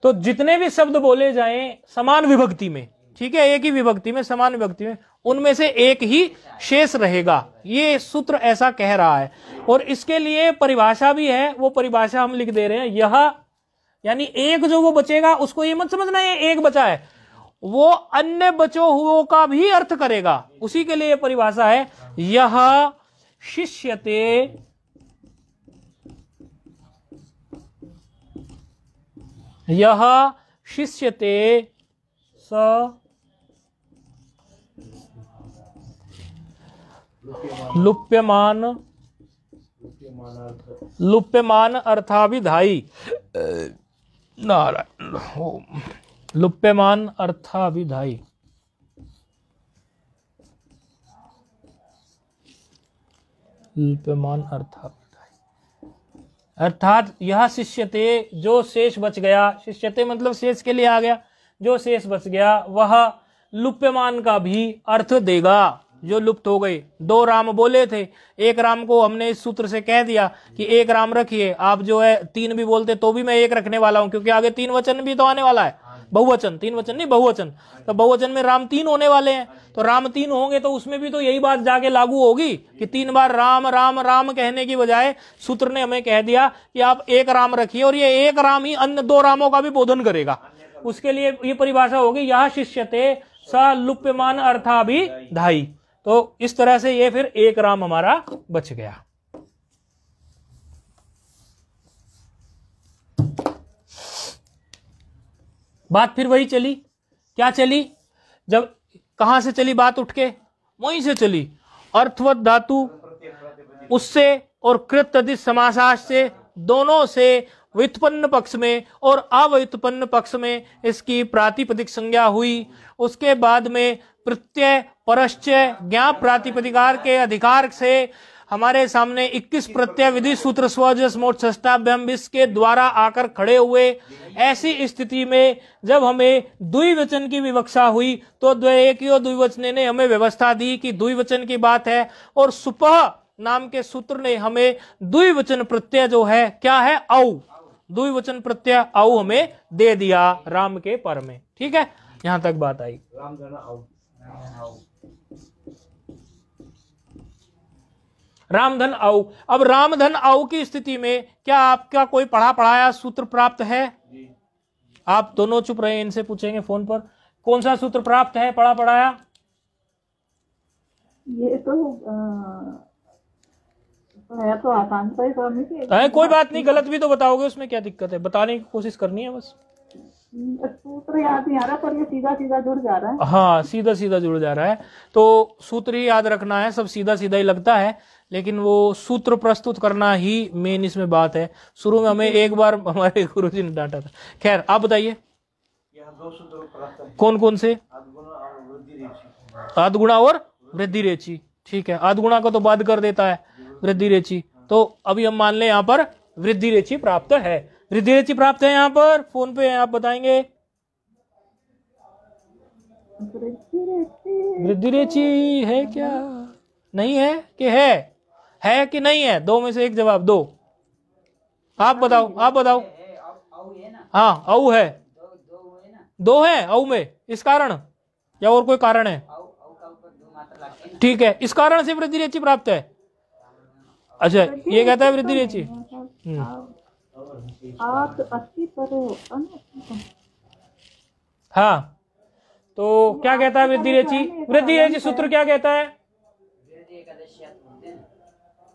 तो जितने भी शब्द बोले जाएं समान विभक्ति में, ठीक है, एक ही विभक्ति में, समान विभक्ति में, उनमें से एक ही शेष रहेगा, ये सूत्र ऐसा कह रहा है। और इसके लिए परिभाषा भी है, वो परिभाषा हम लिख दे रहे हैं। यह यानी एक जो वो बचेगा, उसको ये मत समझना ये एक बचा है, वो अन्य बचो हुओं का भी अर्थ करेगा, उसी के लिए परिभाषा है। यह शिष्यते यह शिष्यते स लुप्यमान अर्थाभिधायी नारायण ओम। लुप्यमान अर्थाभिधायी, लुप्यमान अर्थाभिधायी, अर्थात यह शिष्यते जो शेष बच गया, शिष्यते मतलब शेष के लिए आ गया, जो शेष बच गया वह लुप्यमान का भी अर्थ देगा, जो लुप्त हो गए। दो राम बोले थे, एक राम को हमने इस सूत्र से कह दिया कि एक राम रखिए, आप जो है तीन भी बोलते तो भी मैं एक रखने वाला हूं, क्योंकि आगे तीन वचन भी तो आने वाला है, बहुवचन, तीन वचन नहीं बहुवचन, तो बहुवचन में राम तीन होने वाले हैं, तो राम तीन होंगे तो उसमें भी तो यही बात जाके लागू होगी कि तीन बार राम राम राम कहने की बजाय सूत्र ने हमें कह दिया कि आप एक राम रखिए, और ये एक राम ही अन्य दो रामों का भी बोधन करेगा। उसके लिए ये परिभाषा होगी, यह शिष्यते स लुप्यमान अर्थाभिधायी। तो इस तरह से ये फिर एक राम हमारा बच गया। बात फिर वही चली, क्या चली, जब कहां से चली बात उठ के, वहीं से चली, अर्थवत धातु उससे और कृत अधि समासाश से, दोनों से व्युत्पन्न पक्ष में और अव्युत्पन्न पक्ष में इसकी प्रातिपदिक संज्ञा हुई। उसके बाद में प्रत्यय परश्चय ज्ञाप प्रातिपदिकार के अधिकार से हमारे सामने 21 प्रत्यय विधि सूत्र स्वजस मोट षष्ठाभ्याम के द्वारा आकर खड़े हुए। ऐसी स्थिति में जब हमें द्विवचन की विवक्षा हुई तो द्वैकियो द्विवचने ने हमें व्यवस्था दी कि द्विवचन की बात है, और सुपह नाम के सूत्र ने हमें द्विवचन प्रत्यय जो है क्या है, औ, द्विवचन प्रत्यय औ हमें दे दिया राम के पर में। ठीक है, यहां तक बात आई। रामधन औ। अब रामधन औ की स्थिति में क्या आपका कोई पढ़ा पढ़ाया सूत्र प्राप्त है? आप दोनों चुप रहे, इनसे पूछेंगे फोन पर, कौन सा सूत्र प्राप्त है पढ़ा पढ़ाया? ये है तो आसान सा ही स्वामी जी। कोई बात नहीं, गलत भी तो बताओगे, उसमें क्या दिक्कत है, बताने की कोशिश करनी है बस। सूत्र याद नहीं आ रहा, पर ये सीधा सीधा जुड़ जा रहा है। हाँ, सीधा सीधा जुड़ जा रहा है, तो सूत्र ही याद रखना है, सब सीधा सीधा ही लगता है, लेकिन वो सूत्र प्रस्तुत करना ही मेन इसमें बात है। शुरू में हमें एक बार हमारे गुरुजी ने डांटा था। खैर, आप बताइए कौन कौन से? आधगुणा और वृद्धि रेची। ठीक है, आधगुणा को तो बाद कर देता है वृद्धि रेची, तो अभी हम मान लें यहाँ पर वृद्धि रेची प्राप्त है। वृद्धि रेची प्राप्त है यहाँ पर, फोन पे आप बताएंगे। वृद्धि रेची है क्या, नहीं है कि है कि नहीं है? दो में से एक जवाब दो, आप बताओ, आप बताओ। हाँ, औ है, दो है औ में, इस कारण या और कोई कारण है? ठीक है, इस कारण से वृद्धि रेची प्राप्त है। अच्छा, ये कहता है वृद्धि रेची। हाँ, तो क्या कहता है वृद्धि रेची? वृद्धि रेची सूत्र क्या कहता है?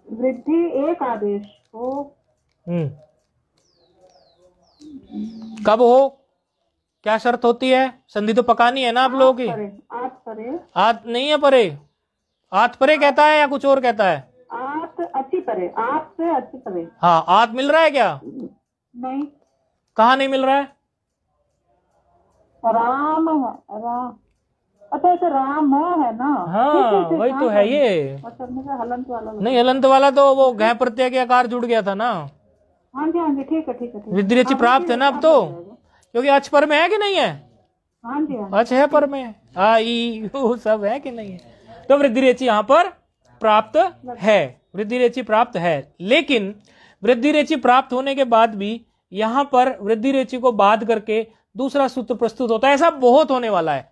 वृद्धि एक आदेश हो। कब हो, क्या शर्त होती है? संधि तो पकानी है ना आप लोगों की। आत नहीं है परे, आत परे कहता है या कुछ और कहता है? आत अच्छी परे, आत से अच्छी परे। हाँ, आत मिल रहा है क्या? नहीं। कहाँ नहीं मिल रहा है? राम है, राम, अच्छा राम है ना। हाँ, वही तो है ये। हलंत वाला नहीं, हलंत वाला तो वो घ प्रत्यय के आकार जुड़ गया था ना। हाँ जी, हाँ जी, ठीक है, ठीक है। वृद्धि रेची प्राप्त है ना अब तो, क्योंकि अच पर में है कि नहीं है? हाँ जी, अच है पर में, आ ई सब है कि नहीं है, तो वृद्धि रेची यहाँ पर प्राप्त है। वृद्धि रेचि प्राप्त है, लेकिन वृद्धि रेचि प्राप्त होने के बाद भी यहां पर वृद्धि रेचि को बाध करके दूसरा सूत्र प्रस्तुत होता है। ऐसा बहुत होने वाला है,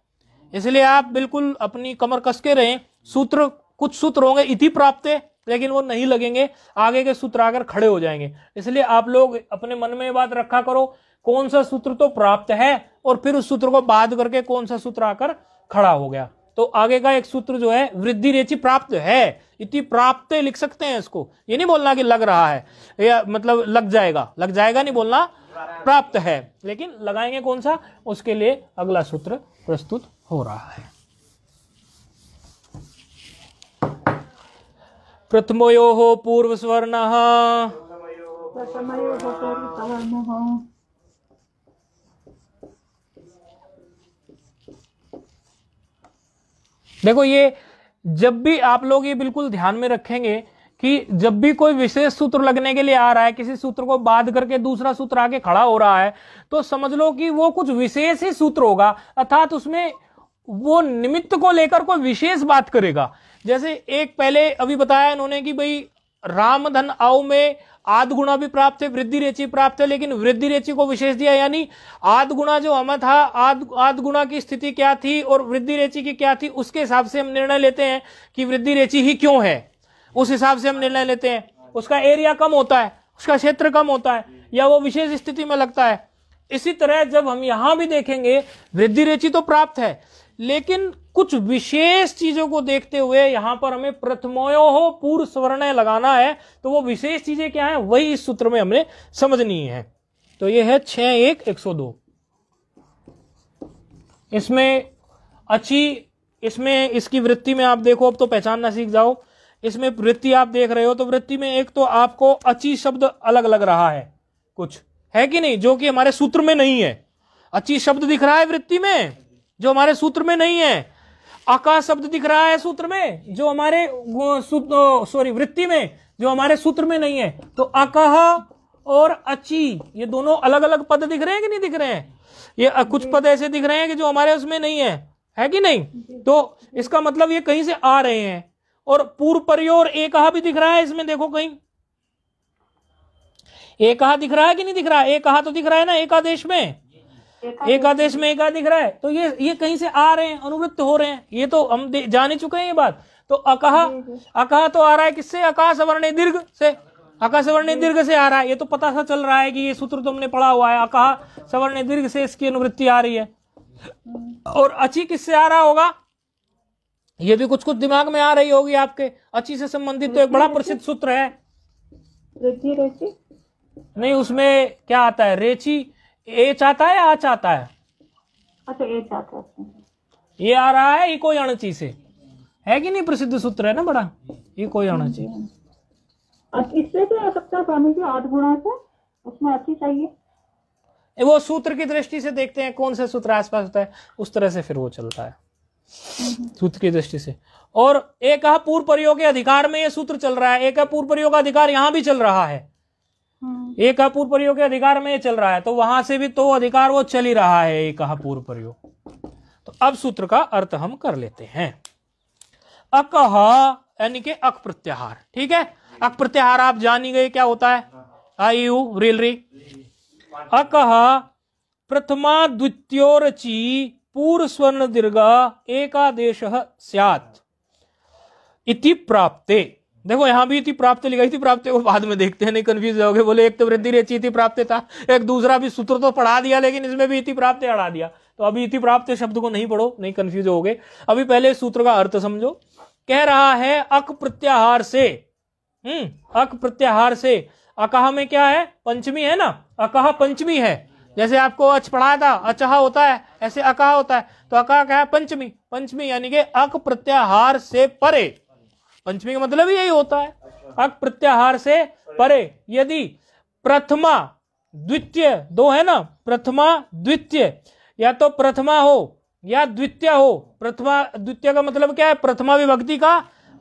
इसलिए आप बिल्कुल अपनी कमर कस के रहें। सूत्र, कुछ सूत्र होंगे इति प्राप्त है, लेकिन वो नहीं लगेंगे, आगे के सूत्र आकर खड़े हो जाएंगे। इसलिए आप लोग अपने मन में बात रखा करो, कौन सा सूत्र तो प्राप्त है और फिर उस सूत्र को बाध करके कौन सा सूत्र आकर खड़ा हो गया। तो आगे का एक सूत्र जो है वृद्धि रेचि प्राप्त है, इति प्राप्त लिख सकते हैं इसको। ये नहीं बोलना कि लग रहा है या मतलब लग जाएगा नहीं बोलना, प्राप्त है, लेकिन लगाएंगे कौन सा, उसके लिए अगला सूत्र प्रस्तुत हो रहा है। प्रथमयोः पूर्व स्वर्णः देखो, ये जब भी आप लोग ये बिल्कुल ध्यान में रखेंगे कि जब भी कोई विशेष सूत्र लगने के लिए आ रहा है, किसी सूत्र को बाध करके दूसरा सूत्र आके खड़ा हो रहा है, तो समझ लो कि वो कुछ विशेष ही सूत्र होगा, अर्थात उसमें वो निमित्त को लेकर कोई विशेष बात करेगा। जैसे एक पहले अभी बताया इन्होंने कि भाई राम धन आओ में आद गुणा भी प्राप्त है, वृद्धि रेचि प्राप्त है, लेकिन वृद्धि रेचि को विशेष दिया, यानी आद गुणा जो हमें था, आद गुणा की स्थिति क्या थी और वृद्धि रेचि की क्या थी, उसके हिसाब से हम निर्णय लेते हैं कि वृद्धि रेचि ही क्यों है, उस हिसाब से हम निर्णय लेते हैं। उसका एरिया कम होता है, उसका क्षेत्र कम होता है, या वो विशेष स्थिति में लगता है। इसी तरह जब हम यहां भी देखेंगे वृद्धि रेचि तो प्राप्त है, लेकिन कुछ विशेष चीजों को देखते हुए यहां पर हमें प्रथमयोः पूर्व स्वर्ण लगाना है। तो वो विशेष चीजें क्या है, वही इस सूत्र में हमने समझनी है। तो ये है 6.1.102। इसमें अच्छी, इसमें इसकी वृत्ति में आप देखो, अब तो पहचानना सीख जाओ। इसमें वृत्ति आप देख रहे हो, तो वृत्ति में एक तो आपको अची शब्द अलग लग रहा है, कुछ है कि नहीं, जो कि हमारे सूत्र में नहीं है। अची शब्द दिख रहा है वृत्ति में, जो हमारे सूत्र में नहीं है। अका शब्द दिख रहा है सूत्र में, जो हमारे वृत्ति में, जो हमारे सूत्र में नहीं है। तो अकह और अची, ये दोनों अलग अलग पद दिख रहे हैं कि नहीं दिख रहे हैं। ये कुछ पद ऐसे दिख रहे हैं कि जो हमारे उसमें नहीं है कि नहीं। तो इसका मतलब ये कहीं से आ रहे हैं। और पूर्व परियोर एकहा भी दिख रहा है इसमें, देखो कहीं एकहा दिख रहा है कि नहीं दिख रहा है। एकहा तो दिख रहा है ना, एकादेश में, एकादेश में एका दिख रहा है। तो ये कहीं से आ रहे हैं, अनुवृत्त हो रहे हैं, ये तो हम जान ही चुके हैं ये बात। तो अकहा तो आ रहा है किससे, अका सवर्ण दीर्घ से, अका सवर्ण दीर्घ से आ रहा है। ये तो पता सा चल रहा है कि ये सूत्र तुमने पढ़ा हुआ है, अका सवर्ण दीर्घ से इसकी अनुवृत्ति आ रही है। और अची किससे आ रहा होगा, ये भी कुछ कुछ दिमाग में आ रही होगी आपके। अची से संबंधित तो एक बड़ा प्रसिद्ध सूत्र है, रेचि नहीं उसमें क्या आता है, रेचि एच आता है या आच आता है। अच्छा, एच आता है, ये आ रहा है इको अणची से, है कि नहीं, प्रसिद्ध सूत्र है ना बड़ा, इको अणची। इससे क्या आ सकता है स्वामी जी, 8 गुणा से उसमें अच्छी चाहिए। वो सूत्र की दृष्टि से देखते हैं कौन से सूत्र आसपास होता है, उस तरह से फिर वो चलता है सूत्र की दृष्टि से। और एक पूर्व प्रयोग के अधिकार में ये सूत्र चल रहा है, एक पूर्व प्रयोग का अधिकार यहां भी चल रहा है, एक पूर्व प्रयोग के अधिकार में ये चल रहा है, तो वहां से भी तो अधिकार वो चल ही रहा है, एक पूर्व प्रयोग। तो अब सूत्र का अर्थ हम कर लेते हैं। अकह यानी के अक प्रत्याहार, ठीक है। अक प्रत्याहार आप जान ही गए क्या होता है, आई यू रिल री। अकह प्रथमा द्वितीयोरचि पूर्व स्वर्ण दीर्घ एकादेश स्यात् इति प्राप्ते। देखो यहां भी इति प्राप्त लिखा, इति प्राप्त को बाद में देखते हैं, नहीं कंफ्यूज होगे। बोले एक तो वृद्धि रेचि इति प्राप्त था, एक दूसरा भी सूत्र तो पढ़ा दिया, लेकिन इसमें भी इति प्राप्त अड़ा दिया। तो अभी इति प्राप्त शब्द को नहीं पढ़ो, नहीं कंफ्यूज होगे। अभी पहले सूत्र का अर्थ समझो। कह रहा है अक प्रत्याहार से, अक प्रत्याहार से, अकह में क्या है, पंचमी है ना, अकह पंचमी है। जैसे आपको अच पढ़ाया था, अचहा होता है, ऐसे अकह होता है। तो अकह क्या है, पंचमी, पंचमी यानी कि अक प्रत्याहार से परे। पंचमी का मतलब यही होता है, अक प्रत्याहार से परे। यदि प्रथमा द्वितीय, दो है ना, प्रथमा द्वितीय, या तो प्रथमा हो या द्वितीय हो। प्रथमा द्वितीय का मतलब क्या है, प्रथमा विभक्ति का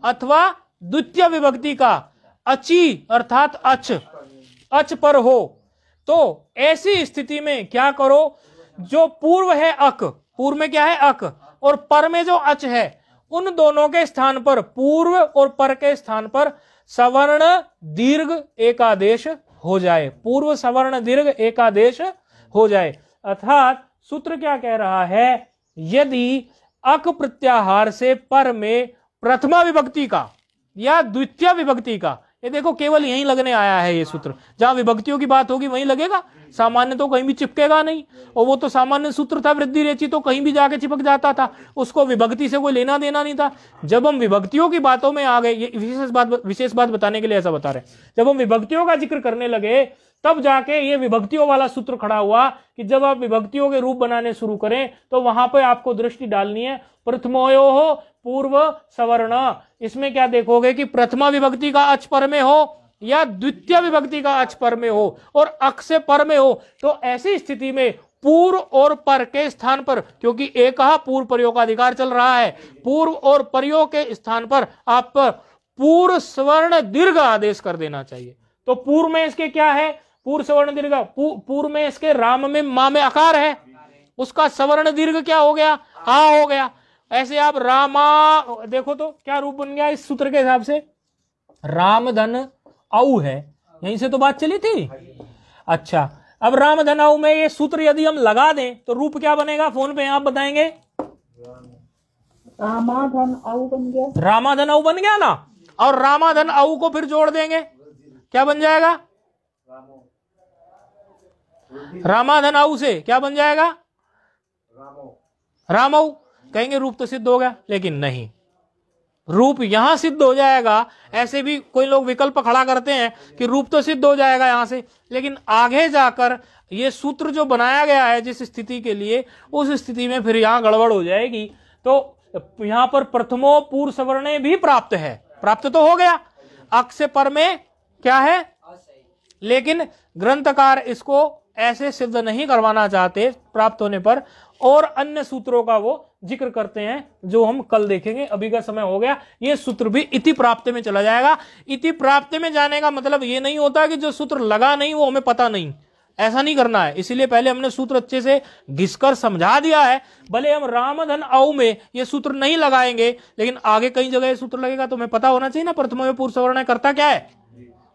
अथवा द्वितीय विभक्ति का। अची अर्थात अच, अच पर हो, तो ऐसी स्थिति में क्या करो, जो पूर्व है अक, पूर्व में क्या है अक, और पर में जो अच है, उन दोनों के स्थान पर, पूर्व और पर के स्थान पर सवर्ण दीर्घ एकादेश हो जाए, पूर्व सवर्ण दीर्घ एकादेश हो जाए। अर्थात सूत्र क्या कह रहा है, यदि अक प्रत्याहार से पर में प्रथमा विभक्ति का या द्वितीय विभक्ति का, ये देखो केवल यहीं लगने आया है ये सूत्र, जहां विभक्तियों की बात होगी वहीं लगेगा, सामान्य तो कहीं भी चिपकेगा नहीं। और वो तो सामान्य सूत्र था वृद्धि रेचि, तो कहीं भी जाके चिपक जाता था, उसको विभक्ति से कोई लेना देना नहीं था। जब हम विभक्तियों की बातों में आ गए, ये विशेष बात बताने के लिए ऐसा बता रहे हैं, जब हम विभक्तियों का जिक्र करने लगे तब जाके ये विभक्तियों वाला सूत्र खड़ा हुआ कि जब आप विभक्तियों के रूप बनाने शुरू करें तो वहां पर आपको दृष्टि डालनी है प्रथमोयो पूर्व सवर्ण। इसमें क्या देखोगे कि प्रथमा विभक्ति का अच पर में हो या द्वितीय विभक्ति का अच पर में हो और अक से पर में हो, तो ऐसी स्थिति में पूर्व और पर के स्थान पर, क्योंकि एक पूर्व प्रयोग का अधिकार चल रहा है, पूर्व और प्रयोग के स्थान पर आप पूर्व सवर्ण दीर्घ आदेश कर देना चाहिए। तो पूर्व में इसके क्या है, पूर्व सवर्ण दीर्घ, पूर्व में इसके राम में मां में अकार है, उसका सवर्ण दीर्घ क्या हो गया, आ हो गया। ऐसे आप रामा देखो तो क्या रूप बन गया इस सूत्र के हिसाब से, राम धन औ है, यहीं से तो बात चली थी। अच्छा, अब राम धन औ में ये सूत्र यदि हम लगा दें तो रूप क्या बनेगा, फोन पे आप बताएंगे। रामाधन औ बन गया, रामाधन औ बन गया ना, और रामाधन औ को फिर जोड़ देंगे, क्या बन जाएगा, रामाधन औ से क्या बन जाएगा, रामौ। कहेंगे रूप तो सिद्ध हो गया, लेकिन नहीं, रूप यहां सिद्ध हो जाएगा। ऐसे भी कोई लोग विकल्प खड़ा करते हैं कि रूप तो सिद्ध हो जाएगा यहां से, लेकिन आगे जाकर ये सूत्र जो बनाया गया है जिस स्थिति के लिए, उस स्थिति में फिर यहां गड़बड़ हो जाएगी। तो यहां पर प्रथमो पूर्व सवर्ण भी प्राप्त है, प्राप्त तो हो गया, अक से पर में क्या है, लेकिन ग्रंथकार इसको ऐसे सिद्ध नहीं करवाना चाहते प्राप्त होने पर, और अन्य सूत्रों का वो जिक्र करते हैं जो हम कल देखेंगे। अभी का समय हो गया, ये सूत्र भी इति प्राप्त में चला जाएगा। इति प्राप्त में जाने का मतलब ये नहीं होता कि जो सूत्र लगा नहीं वो हमें पता नहीं, ऐसा नहीं करना है। इसीलिए पहले हमने सूत्र अच्छे से घिसकर समझा दिया है। भले हम रामधन औ में ये सूत्र नहीं लगाएंगे, लेकिन आगे कई जगह ये सूत्र लगेगा तो हमें पता होना चाहिए ना प्रथम पूर्व सवर्ण करता क्या है,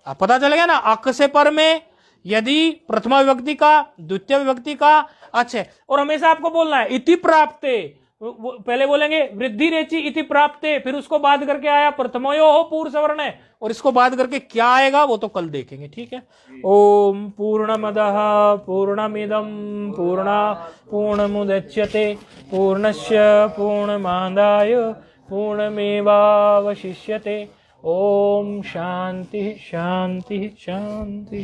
अब पता चल गया ना। अक से पर में यदि प्रथमा विभक्ति का, द्वितीय विभक्ति का, अच्छा, और हमेशा आपको बोलना है इति प्राप्ते, पहले बोलेंगे वृद्धि रेचि इति प्राप्ते, फिर उसको बाद करके आया प्रथमयो हो पूर्व सवर्ण, और इसको बाद करके क्या आएगा वो तो कल देखेंगे, ठीक है। ओम पूर्णमदः पूर्णमिदं पूर्णमुदच्यते पूर्णस्य पूर्णमादाय पूर्णमेवावशिष्यते। ओम शांति शांति शांति।